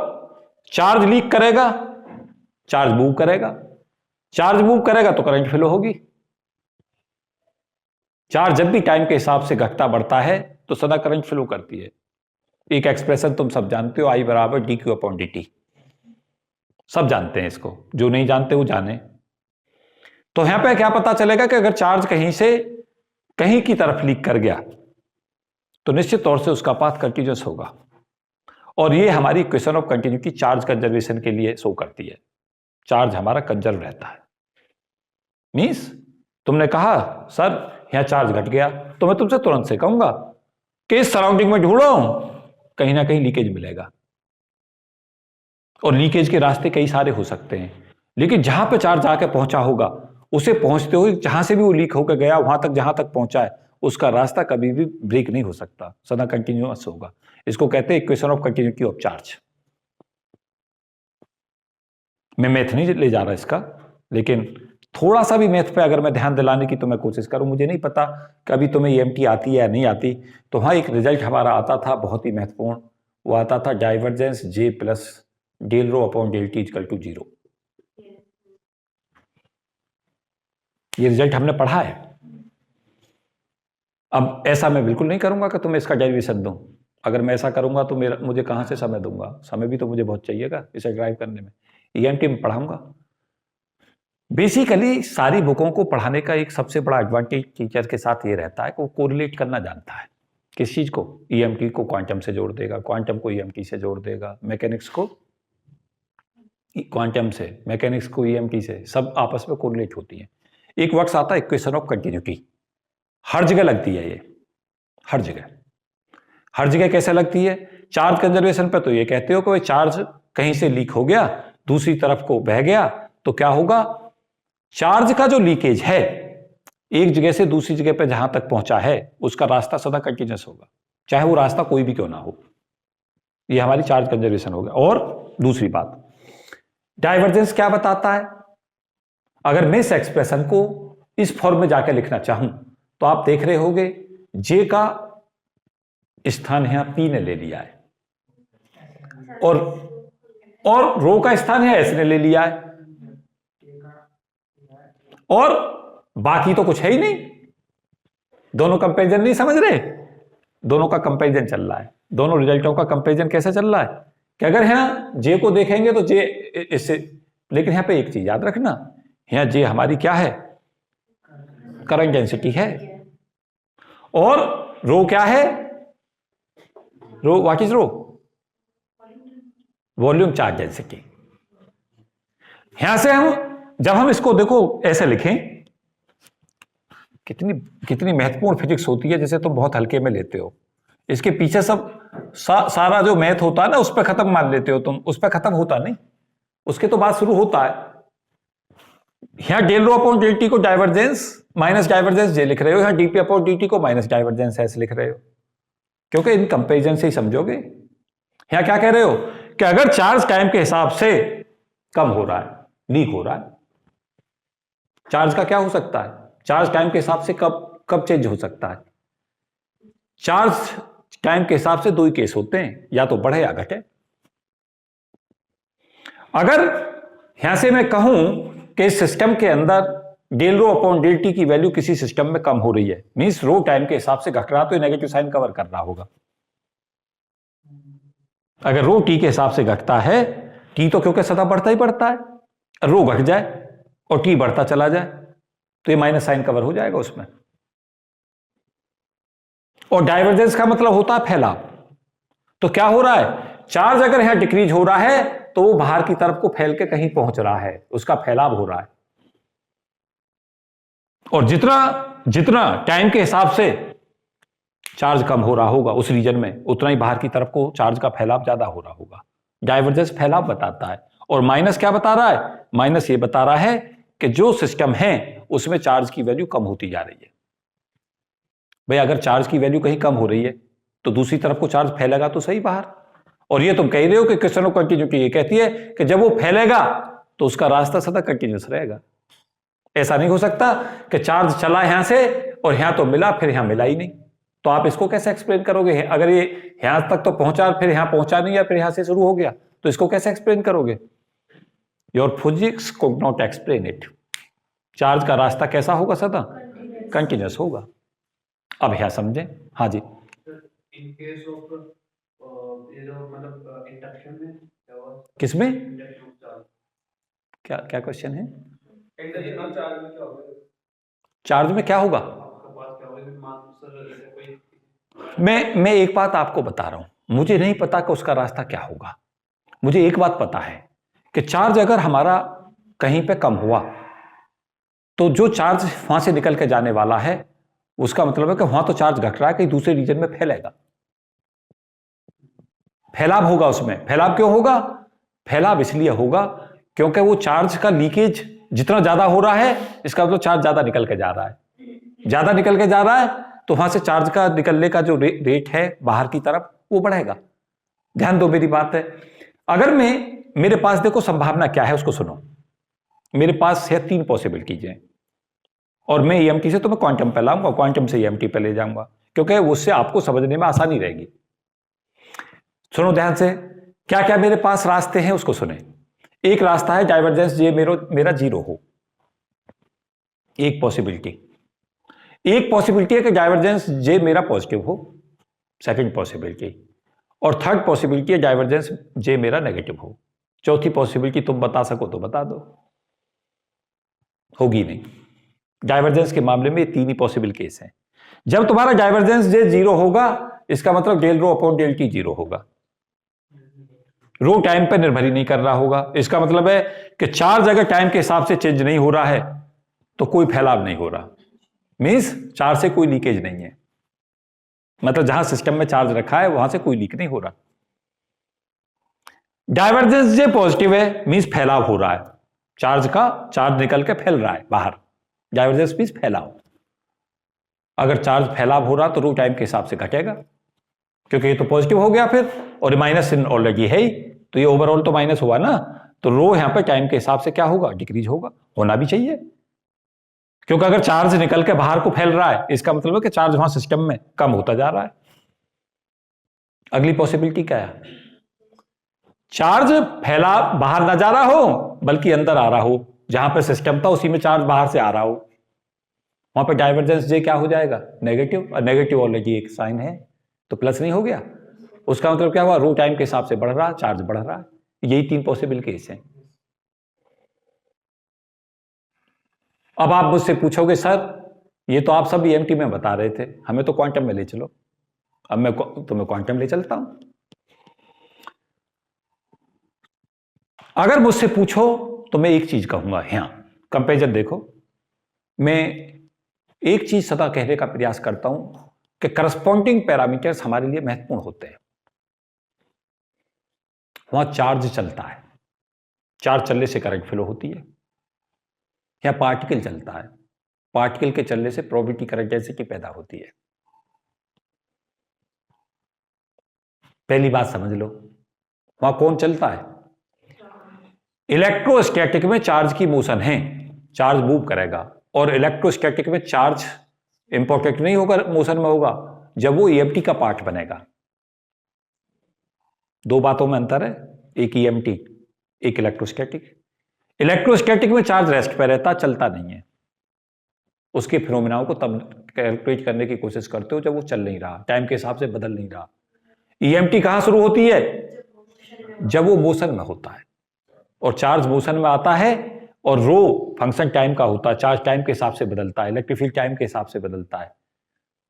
चार्ज लीक करेगा, चार्ज मूव करेगा, चार्ज मूव करेगा तो करंट फ्लो होगी। चार्ज जब भी टाइम के हिसाब से घटता बढ़ता है तो सदा करंट फ्लो करती है। एक एक्सप्रेशन तुम सब जानते हो, I बराबर dq अपॉन dt, सब जानते हैं इसको, जो नहीं जानते वो जाने। तो यहां पे क्या पता चलेगा कि अगर चार्ज कहीं से कहीं की तरफ लीक कर गया तो निश्चित तौर से उसका पाथ कंटिन्यूअस होगा, और ये हमारी equation of continuity charge conservation के लिए शो करती है। चार्ज हमारा कंजर्व रहता है। मींस तुमने कहा सर यहां चार्ज घट गया, तो मैं तुमसे तुरंत से कहूंगा कि इस सराउंडिंग में ढूंढो, कहीं ना कहीं लीकेज मिलेगा, और लीकेज के रास्ते कई सारे हो सकते हैं, लेकिन जहां पे चार्ज आके पहुंचा होगा, उसे पहुंचते हुए जहां से भी वो लीक होकर गया वहां तक जहां तक पहुंचा है, उसका रास्ता कभी भी ब्रेक नहीं हो सकता, सदा कंटिन्यूअस होगा। इसको कहते हैं equation of continuity of charge. मैं मैथ नहीं ले जा रहा इसका, लेकिन थोड़ा सा भी मैथ पे अगर मैं ध्यान दिलाने की तो मैं कोशिश करूं। मुझे नहीं पता कि अभी तुम्हें EMT आती है या नहीं आती, तो वहां एक रिजल्ट हमारा आता था बहुत ही महत्वपूर्ण, वो आता था divergence J plus del rho upon del t equal to 0। ये रिजल्ट हमने पढ़ा है। अब ऐसा मैं बिल्कुल नहीं करूंगा कि तुम्हें इसका डेरिवेशन दूं, अगर मैं ऐसा करूंगा तो मुझे कहां से समय दूंगा, समय भी तो मुझे बहुत चाहिएगा इसे ड्राइव करने में। EMT में पढ़ाऊंगा। बेसिकली सारी बुकों को पढ़ाने का एक सबसे बड़ा एडवांटेज टीचर के साथ ये रहता है कि वो कोरिलेट करना जानता है। किस चीज को? EMT को क्वांटम से जोड़ देगा, क्वांटम को EMT से जोड़ देगा, मैकेनिक्स को क्वांटम से, मैकेनिक्स को EMT से, सब आपस में कोरिलेट होती है। एक वर्ड्स आता है इक्वेशन ऑफ कंटिन्यूटी, हर जगह लगती है ये, हर जगह। हर जगह कैसे लगती है? चार्ज कंजर्वेशन पर तो ये कहते हो कि चार्ज कहीं से लीक हो गया, दूसरी तरफ को बह गया, तो क्या होगा, चार्ज का जो लीकेज है एक जगह से दूसरी जगह पे जहां तक पहुंचा है उसका रास्ता सदा कंटिन्यूअस होगा, चाहे वो रास्ता कोई भी क्यों ना हो। ये हमारी चार्ज कंजर्वेशन हो गया। और दूसरी बात, डाइवर्जेंस क्या बताता है? अगर मैं इस एक्सप्रेशन को इस फॉर्म में जाकर लिखना चाहूं तो आप देख रहे होंगे जे का स्थान यहां P ने ले लिया है, और रो का स्थान है S ने ले लिया है, और बाकी तो कुछ है ही नहीं। दोनों कंपैरिजन नहीं समझ रहे? दोनों का कंपैरिजन चल रहा है। दोनों रिजल्टों का कंपैरिजन कैसे चल रहा है कि अगर यहां जे को देखेंगे तो जे इससे, लेकिन यहां पे एक चीज याद रखना, यहां जे हमारी क्या है? करंट डेंसिटी है, और रो क्या है? Rho what is rho? Volume charge density. यहां से जब हम इसको देखो ऐसे लिखें, कितनी महत्वपूर्ण फिजिक्स होती है जिसे तुम बहुत हल्के में लेते हो। इसके पीछे सब सारा जो मैथ होता है ना उस पर खत्म मान लेते हो तुम, उस पर खत्म होता नहीं, उसके तो बाद शुरू होता है। यहां del rho upon del t को डाइवर्जेंस माइनस डाइवर्जेंस जे लिख रहे हो, यहां डीपी अपॉन डी टी को माइनस डाइवर्जेंस एस लिख रहे हो, क्योंकि इन कंपेरिजन से ही समझोगे। यहां क्या कह रहे हो कि अगर चार्ज टाइम के हिसाब से कम हो रहा है, लीक हो रहा है, चार्ज का क्या हो सकता है? चार्ज टाइम के हिसाब से कब चेंज हो सकता है? चार्ज टाइम के हिसाब से दो ही केस होते हैं, या तो बढ़े या घटे। अगर यहां से मैं कहूं कि इस सिस्टम के अंदर del rho upon del t की वैल्यू किसी सिस्टम में कम हो रही है, मींस रो टाइम के हिसाब से घट रहा, तो नेगेटिव साइन कवर कर रहा होगा। अगर रो टी के हिसाब से घटता है, टी तो क्योंकि सतह बढ़ता ही बढ़ता है, रो घट जाए और टी बढ़ता चला जाए तो ये माइनस साइन कवर हो जाएगा उसमें। और डाइवर्जेंस का मतलब होता है फैलाव। तो क्या हो रहा है, चार्ज अगर यहां डिक्रीज हो रहा है तो वो बाहर की तरफ को फैल के कहीं पहुंच रहा है, उसका फैलाव हो रहा है। और जितना जितना टाइम के हिसाब से चार्ज कम हो रहा होगा उस रीजन में, उतना ही बाहर की तरफ को चार्ज का फैलाव ज्यादा हो रहा होगा। डाइवर्जेंस फैलाव बताता है। और माइनस क्या बता रहा है, माइनस ये बता रहा है कि जो सिस्टम है उसमें चार्ज की वैल्यू कम होती जा रही है। भाई अगर चार्ज की वैल्यू कहीं कम हो रही है तो दूसरी तरफ को चार्ज फैलेगा तो सही बाहर। और ये तुम कह रहे हो कि क्वेश्चन ऑफ कंटिन्यूटी ये कहती है कि जब वो फैलेगा तो उसका रास्ता सदा कंटिन्यूस रहेगा। ऐसा नहीं हो सकता कि चार्ज चला यहां से और यहां तो मिला फिर यहां मिला ही नहीं। तो आप इसको कैसे एक्सप्लेन करोगे, अगर ये यहां तक तो पहुंचा फिर यहां पहुंचा नहीं या फिर यहां से शुरू हो गया, तो इसको कैसे एक्सप्लेन करोगे? Your physics could not explain it. Charge का रास्ता कैसा होगा, सदा कंटिन्यूस होगा। अब यहां समझें। हाँ जी, इन केस ऑफ ये जो मतलब इंडक्शन में किसमें क्या क्या क्वेश्चन है? इंडक्शन चार्ज में क्या होगा, चार्ज में क्या होगा? आपका बात क्या होगा, मान सर जैसे कोई मैं एक बात आपको बता रहा हूं, मुझे नहीं पता कि उसका रास्ता क्या होगा। मुझे एक बात पता है कि चार्ज अगर हमारा कहीं पे कम हुआ तो जो चार्ज वहां से निकल के जाने वाला है उसका मतलब है कि वहां तो चार्ज घट रहा है, कहीं दूसरे रीजन में फैलेगा, फैलाव होगा उसमें। फैलाव क्यों होगा? फैलाव इसलिए होगा क्योंकि वो चार्ज का लीकेज जितना ज्यादा हो रहा है, इसका मतलब चार्ज ज्यादा निकल के जा रहा है। ज्यादा निकल के जा रहा है तो वहां से चार्ज का निकलने का जो रेट है बाहर की तरफ वो बढ़ेगा। ध्यान दो मेरी बात है। अगर मेरे पास देखो संभावना क्या है उसको सुनो। मेरे पास है 3 पॉसिबिलिटीज हैं और मैं ईएमटी से तो मैं क्वांटम पे लाऊंगा, क्वांटम से ईएमटी पे ले जाऊंगा क्योंकि उससे आपको समझने में आसानी रहेगी। सुनो ध्यान से, क्या क्या मेरे पास रास्ते हैं उसको सुने। एक रास्ता है डाइवर्जेंस जे मेरा 0 हो, एक पॉसिबिलिटी। एक पॉसिबिलिटी है कि डाइवर्जेंस जे मेरा पॉजिटिव हो, सेकंड पॉसिबिलिटी। और थर्ड पॉसिबिलिटी है डाइवर्जेंस जे मेरा नेगेटिव हो। चौथी पॉसिबिलिटी तुम बता सको तो बता दो, होगी नहीं। डाइवर्जेंस के मामले में 3 ही पॉसिबल केस हैं। जब तुम्हारा डाइवर्जेंस जे 0 होगा इसका मतलब del rho upon del t 0 होगा। रो टाइम पर निर्भर ही नहीं कर रहा होगा, इसका मतलब है कि चार्ज अगर टाइम के हिसाब से चेंज नहीं हो रहा है तो कोई फैलाव नहीं हो रहा, मींस चार्ज से कोई लीकेज नहीं है। मतलब जहां सिस्टम में चार्ज रखा है वहां से कोई लीक नहीं हो रहा। डाइवर्जेंस जे पॉजिटिव है, मींस फैलाव हो रहा है, चार्ज निकल के फैल रहा है बाहर। डाइवर्जेंस मींस फैलाव। अगर चार्ज फैलाव हो रहा तो रो टाइम के हिसाब से घटेगा क्योंकि ये तो पॉजिटिव हो गया फिर, और माइनस ऑलरेडी है ही, तो ये ओवरऑल तो माइनस हुआ ना, तो रो यहां पे टाइम के हिसाब से क्या होगा, डिक्रीज होगा। होना भी चाहिए क्योंकि अगर चार्ज निकल के बाहर को फैल रहा है इसका मतलब है कि चार्ज वहां सिस्टम में कम होता जा रहा है। अगली पॉसिबिलिटी क्या है, चार्ज फैला बाहर ना जा रहा हो बल्कि अंदर आ रहा हो, जहां पर सिस्टम था उसी में चार्ज बाहर से आ रहा हो, वहां पर डाइवर्जेंस जे क्या हो जाएगा, नेगेटिव। और नेगेटिव ऑलरेडी एक साइन है तो प्लस नहीं हो गया, उसका मतलब क्या हुआ, रो टाइम के हिसाब से बढ़ रहा है, चार्ज बढ़ रहा है। यही 3 पॉसिबल केस हैं। अब आप मुझसे पूछोगे सर ये तो आप सब ईएमटी में बता रहे थे, हमें तो क्वांटम में ले चलो। अब मैं तुम्हें क्वांटम ले चलता हूं। अगर मुझसे पूछो तो मैं एक चीज कहूंगा, यहां कंपेरिजन देखो। मैं एक चीज सदा कहने का प्रयास करता हूं कि करस्पॉन्डिंग पैरामीटर्स हमारे लिए महत्वपूर्ण होते हैं। वहां चार्ज चलता है, चार्ज चलने से करंट फ्लो होती है, या पार्टिकल चलता है, पार्टिकल के चलने से प्रोबेबिलिटी करंट डेंसिटी पैदा होती है। पहली बात समझ लो, वहां कौन चलता है, इलेक्ट्रोस्टैटिक में चार्ज की मोशन है, चार्ज मूव करेगा, और इलेक्ट्रोस्टैटिक में चार्ज इंपॉर्टेंट नहीं होगा, मोशन में होगा जब वो ईएमटी का पार्ट बनेगा। 2 बातों में अंतर है, एक ईएमटी एक इलेक्ट्रोस्टैटिक। इलेक्ट्रोस्टैटिक में चार्ज रेस्ट पे रहता, चलता नहीं है। उसके फिनोमेनाओं को तब कैलकुलेट करने की कोशिश करते हो जब वो चल नहीं रहा, टाइम के हिसाब से बदल नहीं रहा। ईएमटी कहां शुरू होती है? जब वो मोशन में होता है, और चार्ज मोशन में आता है, और रो फंक्शन टाइम का होता है, चार्ज टाइम के हिसाब से बदलता है, इलेक्ट्रिक फील्ड टाइम के हिसाब से बदलता है।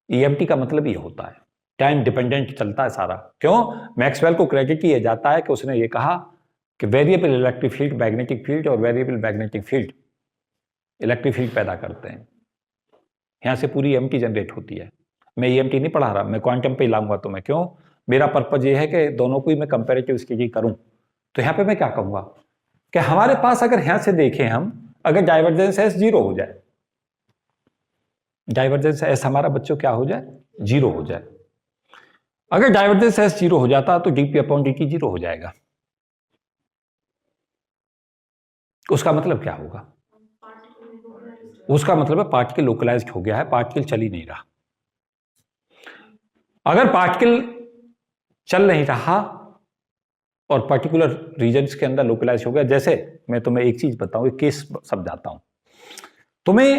ईएमटी का मतलब ये होता है, टाइम डिपेंडेंट चलता है सारा। क्यों? मैक्सवेल को क्रेडिट किया जाता है कि उसने ये कहा कि variable electric field magnetic field और variable magnetic field electric field पैदा करते हैं। यहां से पूरी ईएमटी जनरेट होती है। मैं ईएमटी नहीं पढ़ा रहा, मैं क्वांटम पे ही लाऊंगा तुम्हें। क्यों? मेरा पर्पज ये है कि दोनों को ही मैं कंपैरेटिव स्टडी करूं। तो यहां पे मैं क्या कहूंगा कि हमारे पास अगर यहां से देखें हम, अगर डाइवर्जेंस एस जीरो हो जाए, डाइवर्जेंस एस हमारा बच्चों क्या हो जाए? जीरो हो जाए। अगर डाइवर्जेंस एस जीरो हो जाता तो डीपी अपॉन डी जीरो हो जाएगा। उसका मतलब क्या होगा? उसका मतलब है पार्टिकल लोकलाइज्ड हो गया है, पार्टिकल चल ही नहीं रहा। अगर पार्टिकल चल नहीं रहा और पर्टिकुलर रीजन्स के अंदर लोकलाइज हो गया, जैसे मैं तुम्हें एक चीज बताऊं, एक केस समझाता हूं तुम्हें।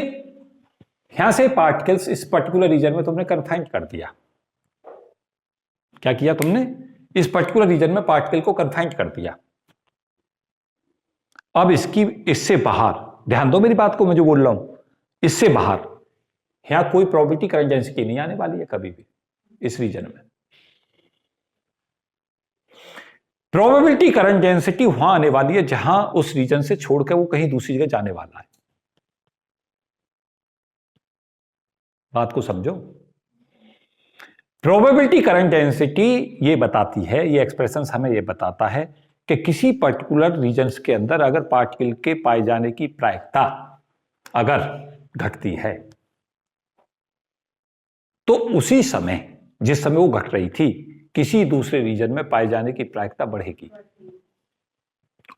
यहां से पार्टिकल्स इस पर्टिकुलर रीजन में तुमने कन्फाइंड कर दिया। क्या किया तुमने? इस पर्टिकुलर रीजन में पार्टिकल को कन्फाइंड कर दिया। अब इससे बाहर, ध्यान दो मेरी बात को, मैं जो बोल रहा हूं, इससे बाहर यहां कोई प्रोबेबिलिटी करंट डेंसिटी नहीं आने वाली है कभी भी इस रीजन में। प्रोबेबिलिटी करंट डेंसिटी वहां आने वाली है जहां उस रीजन से छोड़कर वो कहीं दूसरी जगह जाने वाला है। बात को समझो। प्रोबेबिलिटी करंट डेंसिटी ये बताती है, ये एक्सप्रेशन हमें ये बताता है कि किसी पर्टिकुलर रीजन्स के अंदर अगर पार्टिकल के पाए जाने की प्रायिकता अगर घटती है तो उसी समय, जिस समय वो घट रही थी, किसी दूसरे रीजन में पाए जाने की प्रायिकता बढ़ेगी।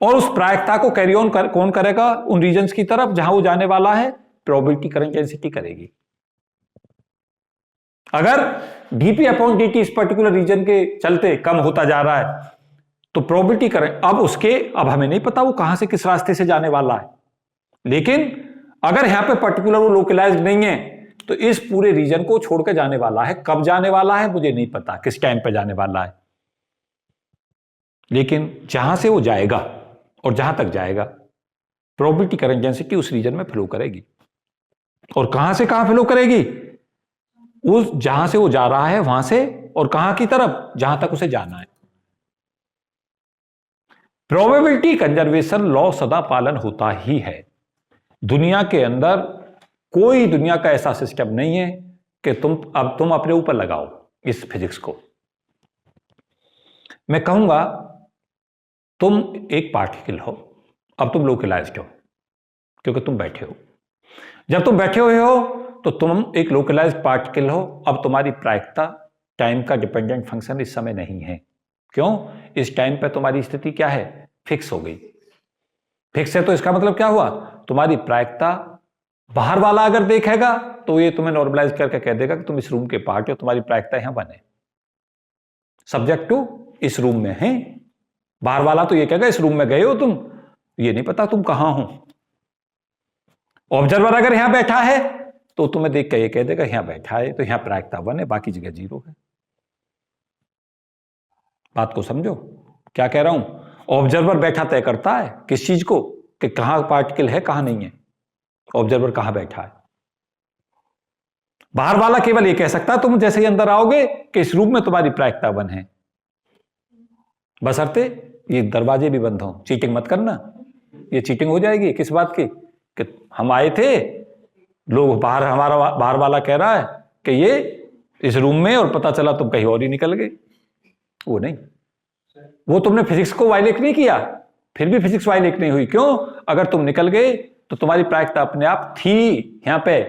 और उस प्रायिकता को कैरी ऑन कौन करेगा? उन रीजन्स की तरफ जहां वो जाने वाला है, प्रोबेबिलिटी करंट डेंसिटी करेगी। अगर डीपी अपॉन डीटी इस पर्टिकुलर रीजन के चलते कम होता जा रहा है तो प्रोबेबिलिटी करंट, अब हमें नहीं पता वो कहां से किस रास्ते से जाने वाला है, लेकिन अगर यहां पे पर्टिकुलर वो लोकलाइज्ड नहीं है तो इस पूरे रीजन को छोड़कर जाने वाला है। कब जाने वाला है मुझे नहीं पता, किस टाइम पे जाने वाला है, लेकिन जहां से वो जाएगा और जहां तक जाएगा, प्रोबेबिलिटी करंट डेंसिटी उस रीजन में फ्लो करेगी। और कहां से कहां फ्लो करेगी? उस जहां से वो जा रहा है वहां से, और कहां की तरफ? जहां तक उसे जाना है। प्रोबेबिलिटी कंजर्वेशन लॉ सदा पालन होता ही है। दुनिया के अंदर कोई दुनिया का ऐसा सिस्टम नहीं है कि तुम अपने ऊपर लगाओ इस फिजिक्स को। मैं कहूंगा तुम एक पार्टिकल हो, अब तुम लोकलाइज्ड हो क्योंकि तुम बैठे हो। जब तुम बैठे हुए हो तो तुम एक लोकलाइज्ड पार्टिकल हो। अब तुम्हारी प्रायिकता टाइम का डिपेंडेंट फंक्शन इस समय नहीं है। क्यों? इस टाइम पे तुम्हारी स्थिति क्या है? फिक्स हो गई। फिक्स है तो इसका मतलब क्या हुआ? तुम्हारी प्रायिकता, बाहर वाला अगर देखेगा तो ये तुम्हें नॉर्मलाइज करके कह देगा कि तुम इस रूम के पार्ट हो, तुम्हारी प्रायिकता यहां बने, सब्जेक्ट टू इस रूम में है। बाहर वाला तो ये कहेगा इस रूम में गए हो तुम, ये नहीं पता तुम कहां हो। ऑब्जर्वर अगर यहां बैठा है तो तुम्हें देख के ये कह देगा यहां बैठा है, तो यहां प्रायिकता 1 है, बाकी जगह 0 है। बात को समझो क्या कह रहा हूं। ऑब्जर्वर बैठा तय करता है किस चीज को, कि कहां पार्टिकल है कहां नहीं है, ऑब्जर्वर कहां बैठा है। बाहर वाला केवल ये कह सकता है तुम जैसे ही अंदर आओगे कि इस रूम में तुम्हारी प्रायिकता 1 है, बशर्ते ये दरवाजे भी बंद हो। चीटिंग मत करना, ये चीटिंग हो जाएगी। किस बात की? कि हम आए थे, लोग बाहर वाला कह रहा है कि ये इस रूम में, और पता चला तुम कहीं और ही निकल गए। वो नहीं, वो तुमने फिजिक्स को वायलेट नहीं किया, फिर भी फिजिक्स वायलेट नहीं हुई। क्यों? अगर तुम निकल गए तो तुम्हारी प्रायिकता अपने आप थी यहां पे,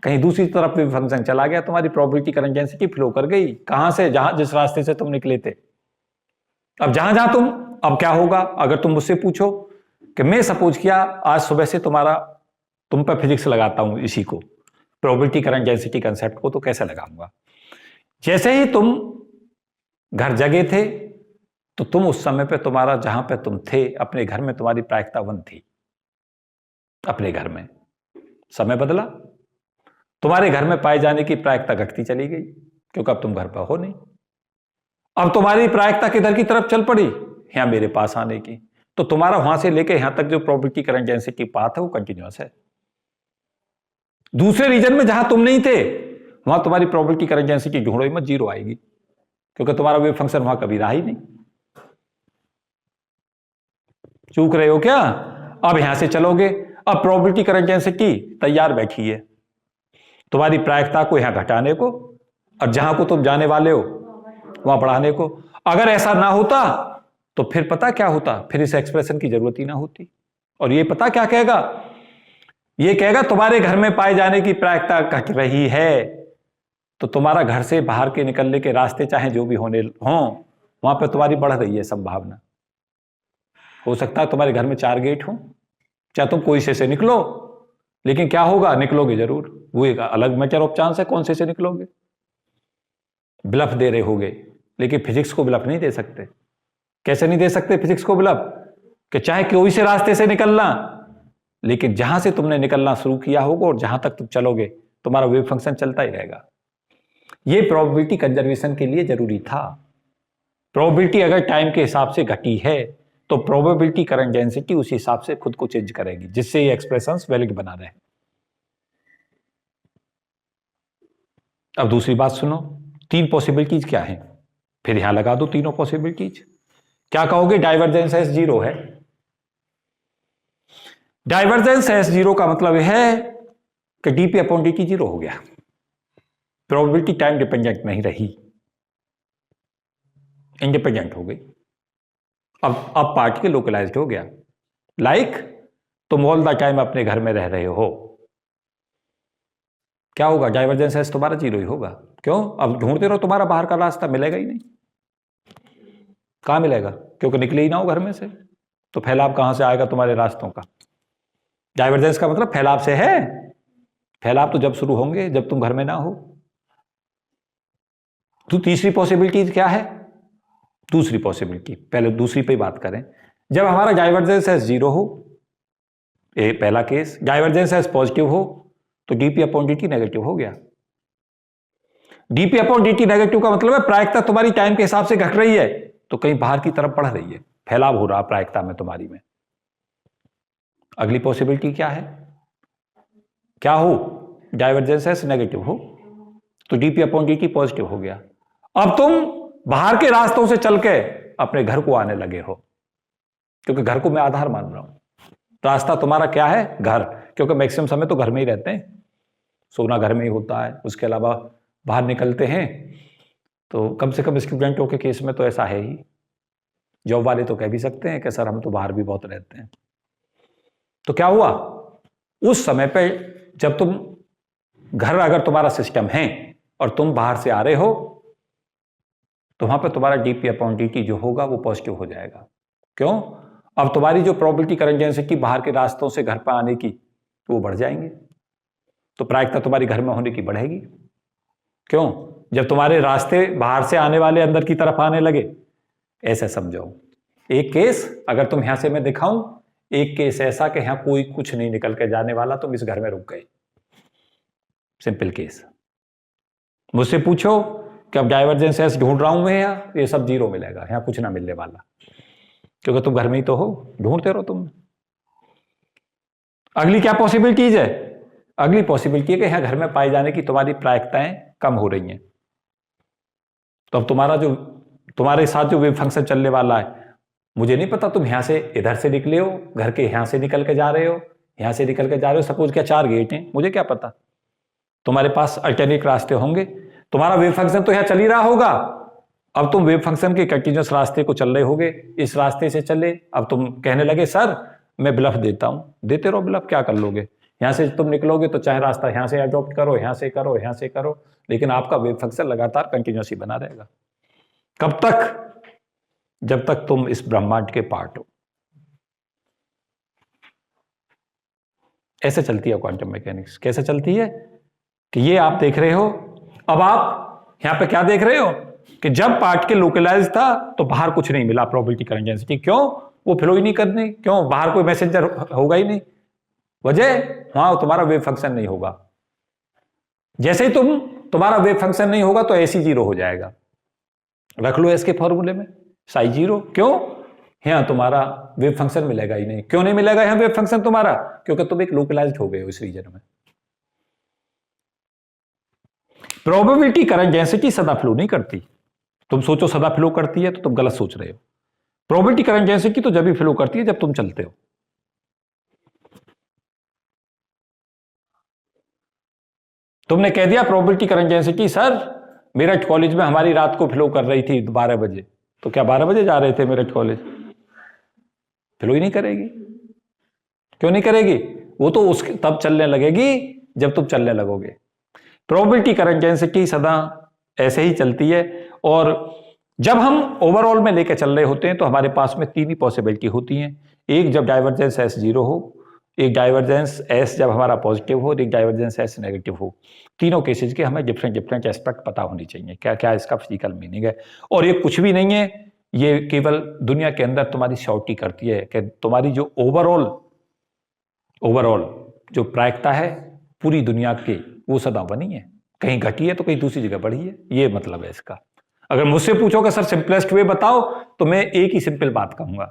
कहीं दूसरी तरफ भी फंक्शन चला गया, तुम्हारी प्रोबेबिलिटी करंट डेंसिटी फ्लो कर गई। कहां से? जहां जिस रास्ते से तुम निकले थे। अब जहां तुम, अब क्या होगा अगर तुम मुझसे पूछो कि मैं सपोज किया आज सुबह से तुम पर फिजिक्स लगाता हूं, इसी को प्रोबेबिलिटी करंट डेंसिटी कंसेप्ट को, तो कैसे लगाऊंगा? जैसे ही तुम घर जगे थे तो तुम उस समय पे तुम्हारा जहां पे तुम थे अपने घर में तुम्हारी प्रायिकता 1 थी। अपने घर में समय बदला, तुम्हारे घर में पाए जाने की प्रायिकता घटती चली गई क्योंकि अब तुम घर पर हो नहीं। अब तुम्हारी प्रायिकता किधर की तरफ चल पड़ी, यहां मेरे पास आने की। तो तुम्हारा वहां से लेके यहां तक जो प्रोबेबिलिटी करंट डेंसिटी पाथ है वो कंटिन्यूअस है। दूसरे रीजन में जहां तुम नहीं थे वहां तुम्हारी प्रोबेबिलिटी करंट डेंसिटी ढूंढो ही मत, 0 आएगी क्योंकि तुम्हारा वेव फंक्शन वहां कभी रहा ही नहीं। चूक रहे हो क्या? अब यहां से चलोगे, अब प्रोबेबिलिटी करंट डेंसिटी तैयार बैठी है तुम्हारी प्रायिकता को यहां घटाने को और जहां को तुम जाने वाले हो वहां बढ़ाने को। अगर ऐसा ना होता तो फिर पता क्या होता, फिर इस एक्सप्रेशन की जरूरत ही ना होती। और ये पता क्या कहेगा, ये कहेगा तुम्हारे घर में पाए जाने की प्रायिकता घट रही है तो तुम्हारा घर से बाहर के निकलने के रास्ते चाहे जो भी होने हों वहां पर तुम्हारी बढ़ रही है संभावना। हो सकता है तुम्हारे घर में 4 गेट हो, चाहे तुम कोई से निकलो, लेकिन क्या होगा, निकलोगे जरूर। वो एक अलग मैटर ऑफ चांस है कौन से निकलोगे। ब्लफ दे रहे होगे, लेकिन फिजिक्स को ब्लफ नहीं दे सकते। कैसे नहीं दे सकते फिजिक्स को ब्लफ? कि चाहे कोई से रास्ते से निकलना, लेकिन जहां से तुमने निकलना शुरू किया होगा और जहां तक तुम चलोगे तुम्हारा वेव फंक्शन चलता ही रहेगा। यह प्रोबेबिलिटी कंजर्वेशन के लिए जरूरी था। प्रोबेबिलिटी अगर टाइम के हिसाब से घटी है तो प्रोबेबिलिटी करंट डेंसिटी उस हिसाब से खुद को चेंज करेगी जिससे ये एक्सप्रेशंस वैलिड बना रहे। अब दूसरी बात सुनो, 3 पॉसिबिलिटीज क्या है, फिर यहां लगा दो तीनों पॉसिबिलिटीज। क्या कहोगे, डाइवर्जेंस एस 0 है। डाइवर्जेंस एस 0 का मतलब है कि डीपी अपॉन dt 0 हो गया। प्रोबेबिलिटी टाइम डिपेंडेंट नहीं रही, इंडिपेंडेंट हो गई। अब पार्टिकल लोकलाइज्ड हो गया। लाइक तुम ऑल द टाइम अपने घर में रह रहे हो, क्या होगा, डाइवर्जेंस एस तुम्हारा 0 ही होगा। क्यों? अब ढूंढते रहो तुम्हारा बाहर का रास्ता मिलेगा ही नहीं। कहां मिलेगा? क्योंकि निकले ही ना हो घर में से, तो फैलाव कहां से आएगा तुम्हारे रास्तों का? डाइवर्जेंस का मतलब फैलाव से है। फैलाव तो जब शुरू होंगे जब तुम घर में ना हो। तो तीसरी पॉसिबिलिटी क्या है? दूसरी पॉसिबिलिटी, पहले दूसरी पे बात करें। जब हमारा डाइवर्जेंस एस 0 हो, ये पहला केस, डाइवर्जेंस एस पॉजिटिव हो तो डीपी अपॉन dt नेगेटिव हो गया। डीपी अपॉन dt नेगेटिव का मतलब है प्रायिकता तुम्हारी टाइम के हिसाब से घट रही है तो कहीं बाहर की तरफ बढ़ रही है, फैलाव हो रहा प्रायिकता में तुम्हारी में। अगली पॉसिबिलिटी क्या है, क्या हो, डाइवर्जेंस एस नेगेटिव हो तो डीपी अपॉन dt पॉजिटिव हो गया। अब तुम बाहर के रास्तों से चल के अपने घर को आने लगे हो, क्योंकि घर को मैं आधार मान रहा हूं। रास्ता तुम्हारा क्या है, घर, क्योंकि मैक्सिमम समय तो घर में ही रहते हैं, सोना घर में ही होता है, उसके अलावा बाहर निकलते हैं तो कम से कम स्टूडेंटों के केस में तो ऐसा है ही। जॉब वाले तो कह भी सकते हैं कि सर हम तो बाहर भी बहुत रहते हैं। तो क्या हुआ, उस समय पे जब तुम घर, अगर तुम्हारा सिस्टम है और तुम बाहर से आ रहे हो तो वहां पर तुम्हारा डीपी अपॉन dt जो होगा वो पॉजिटिव हो जाएगा। क्यों? अब तुम्हारी जो प्रोबेबिलिटी करंट डेंसिटी बाहर के रास्तों से घर पर आने की वो बढ़ जाएंगे, तो प्रायिकता तुम्हारी घर में होने की बढ़ेगी। क्यों? जब तुम्हारे रास्ते बाहर से आने वाले अंदर की तरफ आने लगे। ऐसा समझो, एक केस अगर तुम यहां से मैं दिखाऊं, एक केस ऐसा कि यहां कोई कुछ नहीं निकल के जाने वाला, तुम इस घर में रुक गए, सिंपल केस। मुझसे पूछो कि अब डाइवर्जेंस एस ढूंढ रहा हूं मैं, यहां ये सब 0 मिलेगा, यहां कुछ ना मिलने वाला, क्योंकि तुम घर में ही तो हो, ढूंढते रहो तुम। अगली क्या पॉसिबिलिटीज है? अगली पॉसिबिलिटी है कि यहां घर में पाए जाने की तुम्हारी प्रायिकताएं कम हो रही हैं। तो अब तुम्हारे साथ जो वेव फंक्शन चलने वाला है, मुझे नहीं पता तुम यहां से इधर से निकले हो, घर के यहां से निकल के जा रहे हो, यहां से निकल के जा रहे हो, सपोज क्या 4 गेट हैं, मुझे क्या पता, तुम्हारे पास अल्टरनेट रास्ते होंगे, तुम्हारा वेव फंक्शन तो यहां चल ही रहा होगा। अब तुम वेव फंक्शन के कंटिन्यूअस रास्ते को चल रहे होगे, इस रास्ते से चले, अब तुम कहने लगे सर मैं ब्लफ देता हूं, देते रहो ब्लफ, क्या कर लोगे, यहां से तुम निकलोगे तो चाहे रास्ता यहां से अडॉप्ट करो, यहां से करो, यहां से करो, लेकिन आपका वेव फंक्शन लगातार कंटिन्यूअस ही बना रहेगा। कब तक? जब तक तुम इस ब्रह्मांड के पार्ट हो। ऐसे चलती है क्वांटम मैकेनिक्स। कैसे चलती है कि ये आप देख रहे हो, अब आप यहां पे क्या देख रहे हो, कि जब पार्टिकल लोकलाइज था तो बाहर कुछ नहीं मिला प्रोबेबिलिटी करंट डेंसिटी। क्यों? वो फ्लो ही नहीं करने, क्यों? बाहर कोई मैसेंजर होगा ही नहीं, वजह वहां तुम्हारा वेव फंक्शन नहीं होगा। जैसे ही तुम्हारा वेव फंक्शन नहीं होगा तो ऐसी जीरो हो जाएगा। रख लो इसके फॉर्मूले में साई जीरो। क्यों? यहां तुम्हारा वेव फंक्शन मिलेगा ही नहीं। क्यों नहीं मिलेगा यहां वेव फंक्शन तुम्हारा? क्योंकि तुम एक लोकलाइज्ड हो गए हो इस रीजन में। प्रोबेबिलिटी करंट डेंसिटी सदा फ्लो नहीं करती। तुम सोचो सदा फ्लो करती है तो तुम गलत सोच रहे हो। प्रोबेबिलिटी करंट डेंसिटी तो जब भी फ्लो करती है जब तुम चलते हो। तुमने कह दिया probability current density sir Meerut college में हमारी रात को फ्लो कर रही थी 12 बजे, तो क्या 12 बजे जा रहे थे मेरठ कॉलेज? फ्लो ही नहीं करेगी। क्यों नहीं करेगी? वो तो उसके तब चलने लगेगी जब तुम चलने लगोगे। प्रोबेबिलिटी करंट डेंसिटी सदा ऐसे ही चलती है। और जब हम ओवरऑल में लेकर चल रहे होते हैं तो हमारे पास में तीन ही पॉसिबिलिटी होती हैं। एक जब डाइवर्जेंस एस जीरो हो, एक डाइवर्जेंस एस जब हमारा पॉजिटिव हो, और एक डाइवर्जेंस एस नेगेटिव हो। तीनों केसेस के हमें डिफरेंट एस्पेक्ट पता होनी चाहिए, क्या क्या इसका फिजिकल मीनिंग है। और ये कुछ भी नहीं है, ये केवल दुनिया के अंदर तुम्हारी श्योरिटी करती है कि तुम्हारी जो ओवरऑल जो प्रायिकता है पूरी दुनिया की वो सदा बनी है। कहीं घटी है तो कहीं दूसरी जगह बढ़ी है, ये मतलब है इसका। अगर मुझसे पूछोगे सर सिंपलेस्ट वे बताओ, तो मैं एक ही सिंपल बात कहूंगा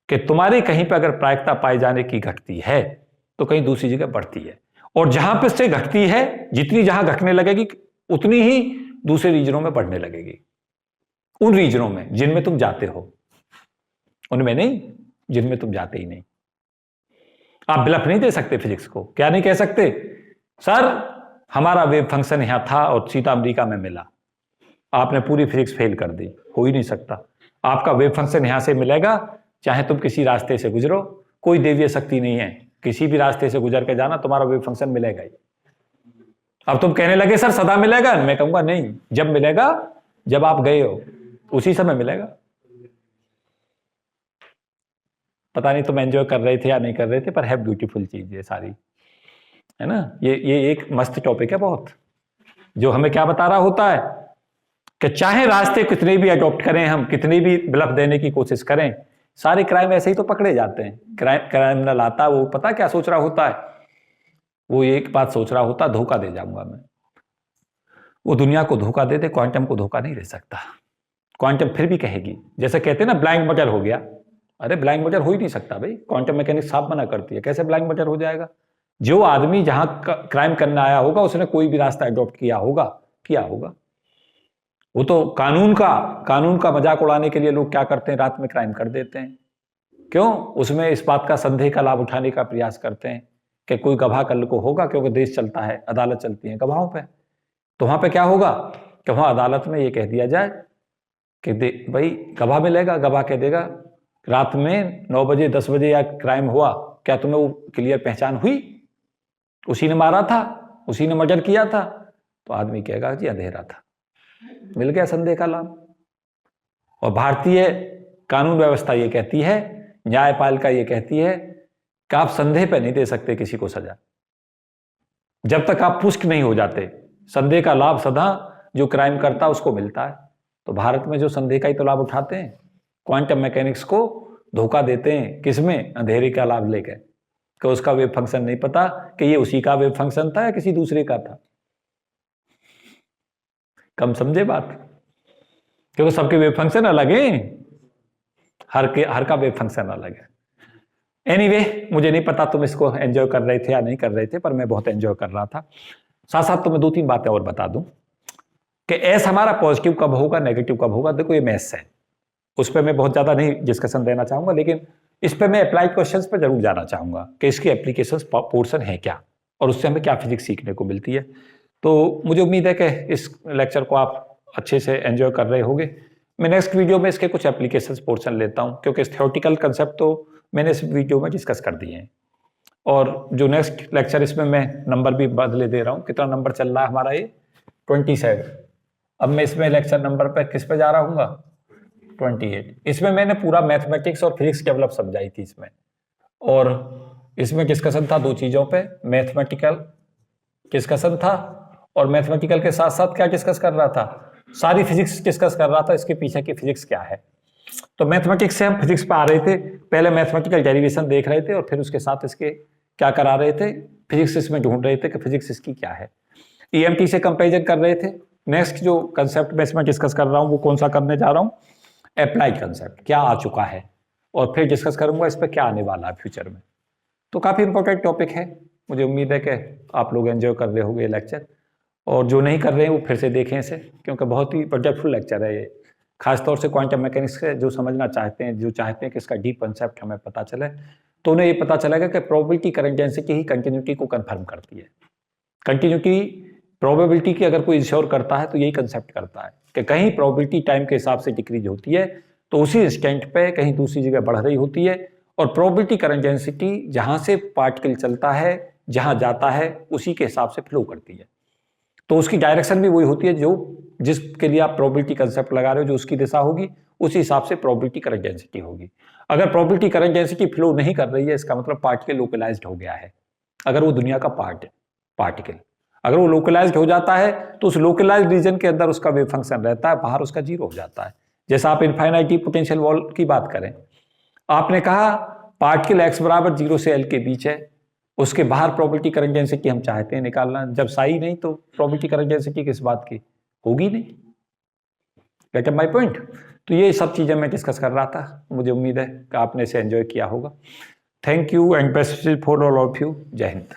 कि तुम्हारी कहीं पर अगर प्रायिकता पाए जाने की घटती है तो कहीं दूसरी जगह बढ़ती है। और जहां पर से घटती है, जितनी जहां घटने लगेगी उतनी ही दूसरे रीजनों में बढ़ने लगेगी। उन रीजनों में जिनमें तुम जाते हो, उनमें नहीं जिनमें तुम जाते ही नहीं। आप ब्लफ नहीं दे सकते फिजिक्स को। क्या नहीं कह सकते? सर हमारा वेव फंक्शन यहां था और सीधा अमेरिका में मिला। आपने पूरी फिजिक्स फेल कर दी। हो ही नहीं सकता। आपका वेव फंक्शन यहां से मिलेगा चाहे तुम किसी रास्ते से गुजरो, कोई देवीय शक्ति नहीं है, किसी भी रास्ते से गुजर के जाना तुम्हारा वेव फंक्शन मिलेगा ही। अब तुम कहने लगे सर सदा मिलेगा, मैं कहूंगा नहीं, जब मिलेगा जब आप गए हो उसी समय मिलेगा। पता नहीं तुम एंजॉय कर रहे थे या नहीं कर रहे थे, पर है ब्यूटीफुल चीज ये सारी, है ना। ये एक मस्त टॉपिक है बहुत, जो हमें क्या बता रहा होता है कि चाहे रास्ते कितने भी अडॉप्ट करें, हम कितनी भी ब्लफ देने की कोशिश करें, सारे क्राइम ऐसे ही तो पकड़े जाते हैं। क्राइमिनल आता है, वो पता क्या सोच रहा होता है? वो एक बात सोच रहा होता, धोखा दे जाऊंगा मैं। वो दुनिया को धोखा दे दे, क्वांटम को धोखा नहीं दे सकता। क्वांटम फिर भी कहेगी, जैसे कहते हैं ना ब्लैंक मटर हो गया। अरे ब्लैंक मटर हो ही नहीं सकता भाई, क्वांटम मैकेनिक्स साफ मना करती है। कैसे ब्लैंक मटर हो जाएगा? जो आदमी जहां क्राइम करने आया होगा उसने कोई भी रास्ता अडॉप्ट किया होगा। वो तो कानून का मजाक उड़ाने के लिए लोग क्या करते हैं, रात में क्राइम कर देते हैं। क्यों? उसमें इस बात का संदेह का लाभ उठाने का प्रयास करते हैं कि कोई गवाह कल को होगा, क्योंकि देश चलता है, अदालत चलती है गवाहों पे। तो वहां पे क्या होगा कि वहां अदालत में ये कह दिया जाए कि भाई गवाह मिलेगा, गवाह कह देगा रात में 9 बजे 10 बजे या क्राइम हुआ, क्या तुम्हें वो क्लियर पहचान हुई? उसी ने मारा था, उसी ने मर्डर किया था। तो आदमी कहेगा जी अंधेरा था, मिल गया संदेह का लाभ। और भारतीय कानून व्यवस्था ये कहती है, न्यायपालिका ये कहती है कि आप संदेह पे नहीं दे सकते किसी को सजा, जब तक आप पुष्ट नहीं हो जाते। संदेह का लाभ सदा जो क्राइम करता है उसको मिलता है। तो भारत में जो संदेह का ही तो लाभ उठाते हैं, क्वांटम मैकेनिक्स को धोखा देते हैं, किसमें? अंधेरे का लाभ लेकर, कि उसका वेव फंक्शन नहीं पता कि ये उसी का वेव फंक्शन था या किसी दूसरे का था। कम समझे बात, क्योंकि सबके वेव फंक्शन अलग हैं, हर का वेव फंक्शन अलग है। एनीवे, मुझे नहीं पता तुम इसको एंजॉय कर रहे थे या नहीं कर रहे थे, पर मैं बहुत एंजॉय कर रहा था। साथ साथ तुम्हें 2-3 बातें और बता दूं कि एस हमारा पॉजिटिव कब होगा, नेगेटिव कब होगा। देखो ये मैथ्स है, उस पर मैं बहुत ज्यादा नहीं डिस्कशन देना चाहूंगा, लेकिन इस पर मैं अप्लाइड क्वेश्चंस पर जरूर जाना चाहूंगा कि इसकी एप्लीकेशंस पोर्शन है क्या और उससे हमें क्या फिजिक्स सीखने को मिलती है। तो मुझे उम्मीद है कि इस लेक्चर को आप अच्छे से एंजॉय कर रहे होंगे। मैं नेक्स्ट वीडियो में इसके कुछ एप्लीकेशंस पोर्शन लेता हूं, क्योंकि थियोरेटिकल कंसेप्ट तो मैंने इस वीडियो में डिस्कस कर दिए हैं। और जो नेक्स्ट लेक्चर, इसमें मैं नंबर भी बदले दे रहा हूँ। कितना नंबर चल रहा है हमारा? ये 27। अब मैं इसमें लेक्चर नंबर पर किस पे जा रहा हूँ? 28। इसमें मैंने पूरा मैथमेटिक्स और फिजिक्स डेवलप समझाई थी इसमें, और इसमें डिस्कशन था 2 चीजों पे, मैथमेटिकल डिस्कशन था, और मैथमेटिकल के साथ साथ क्या डिस्कस कर रहा था? सारी फिजिक्स डिस्कस कर रहा था, इसके पीछे की फिजिक्स क्या है। तो मैथमेटिक्स से हम फिजिक्स पे आ रहे थे, पहले मैथमेटिकल डेरिवेशन देख रहे थे और फिर उसके साथ इसके क्या करा रहे थे, फिजिक्स इसमें ढूंढ रहे थे कि फिजिक्स इसकी क्या है, ईएमटी से कंपेरिजन कर रहे थे। नेक्स्ट जो कंसेप्ट मैं इसमें डिस्कस कर रहा हूँ वो कौन सा करने जा रहा हूँ, अप्लाइड कंसेप्ट, क्या आ चुका है, और फिर डिस्कस करूंगा इस पर क्या आने वाला है फ्यूचर में। तो काफ़ी इंपॉर्टेंट टॉपिक है, मुझे उम्मीद है कि आप लोग एंजॉय कर रहे होंगे लेक्चर, और जो नहीं कर रहे हैं वो फिर से देखें इसे, क्योंकि बहुत ही प्रोजेक्टफुल लेक्चर है ये, खासतौर से क्वांटम मैकेनिक्स के जो समझना चाहते हैं, जो चाहते हैं कि इसका डीप कंसेप्ट हमें पता चले, तो उन्हें ये पता चलेगा कि प्रोबेबिलिटी करंट डेंसिटी ही कंटिन्यूटी को कंफर्म करती है। कंटिन्यूटी प्रोबेबिलिटी की अगर कोई इंश्योर करता है तो यही कंसेप्ट करता है कि कहीं प्रोबेबिलिटी टाइम के हिसाब से डिक्रीज होती है तो उसी इंस्टेंट पे कहीं दूसरी जगह बढ़ रही होती है, और प्रोबेबिलिटी करंट डेंसिटी जहां से पार्टिकल चलता है, जहां जाता है, उसी के हिसाब से फ्लो करती है। तो उसकी डायरेक्शन भी वही होती है जो जिसके लिए आप प्रोबेबिलिटी कंसेप्ट लगा रहे हो, जो उसकी दिशा होगी उसी हिसाब से प्रोबेबिलिटी करंट डेंसिटी होगी। अगर प्रोबेबिलिटी करंट डेंसिटी फ्लो नहीं कर रही है, इसका मतलब पार्टिकल लोकलाइज्ड हो गया है। अगर वो दुनिया का पार्ट है पार्टिकल, अगर वो लोकलाइज्ड हो जाता है तो उस लोकलाइज्ड रीजन के अंदर उसका वेव फंक्शन रहता है, बाहर उसका जीरो हो जाता है। जैसा आप इनफाइनाइटी पोटेंशियल वॉल की बात करें, आपने कहा पार्टिकल x बराबर 0 से l के बीच है, उसके बाहर प्रोबेबिलिटी करंट डेंसिटी हम चाहते हैं निकालना, जब साई नहीं तो प्रोबेबिलिटी करंट डेंसिटी किस बात की होगी नहीं। Gate my point. तो ये सब चीजें मैं डिस्कस कर रहा था, मुझे उम्मीद है कि आपने इसे एंजॉय किया होगा। Thank you and best for all of you. जय हिंद।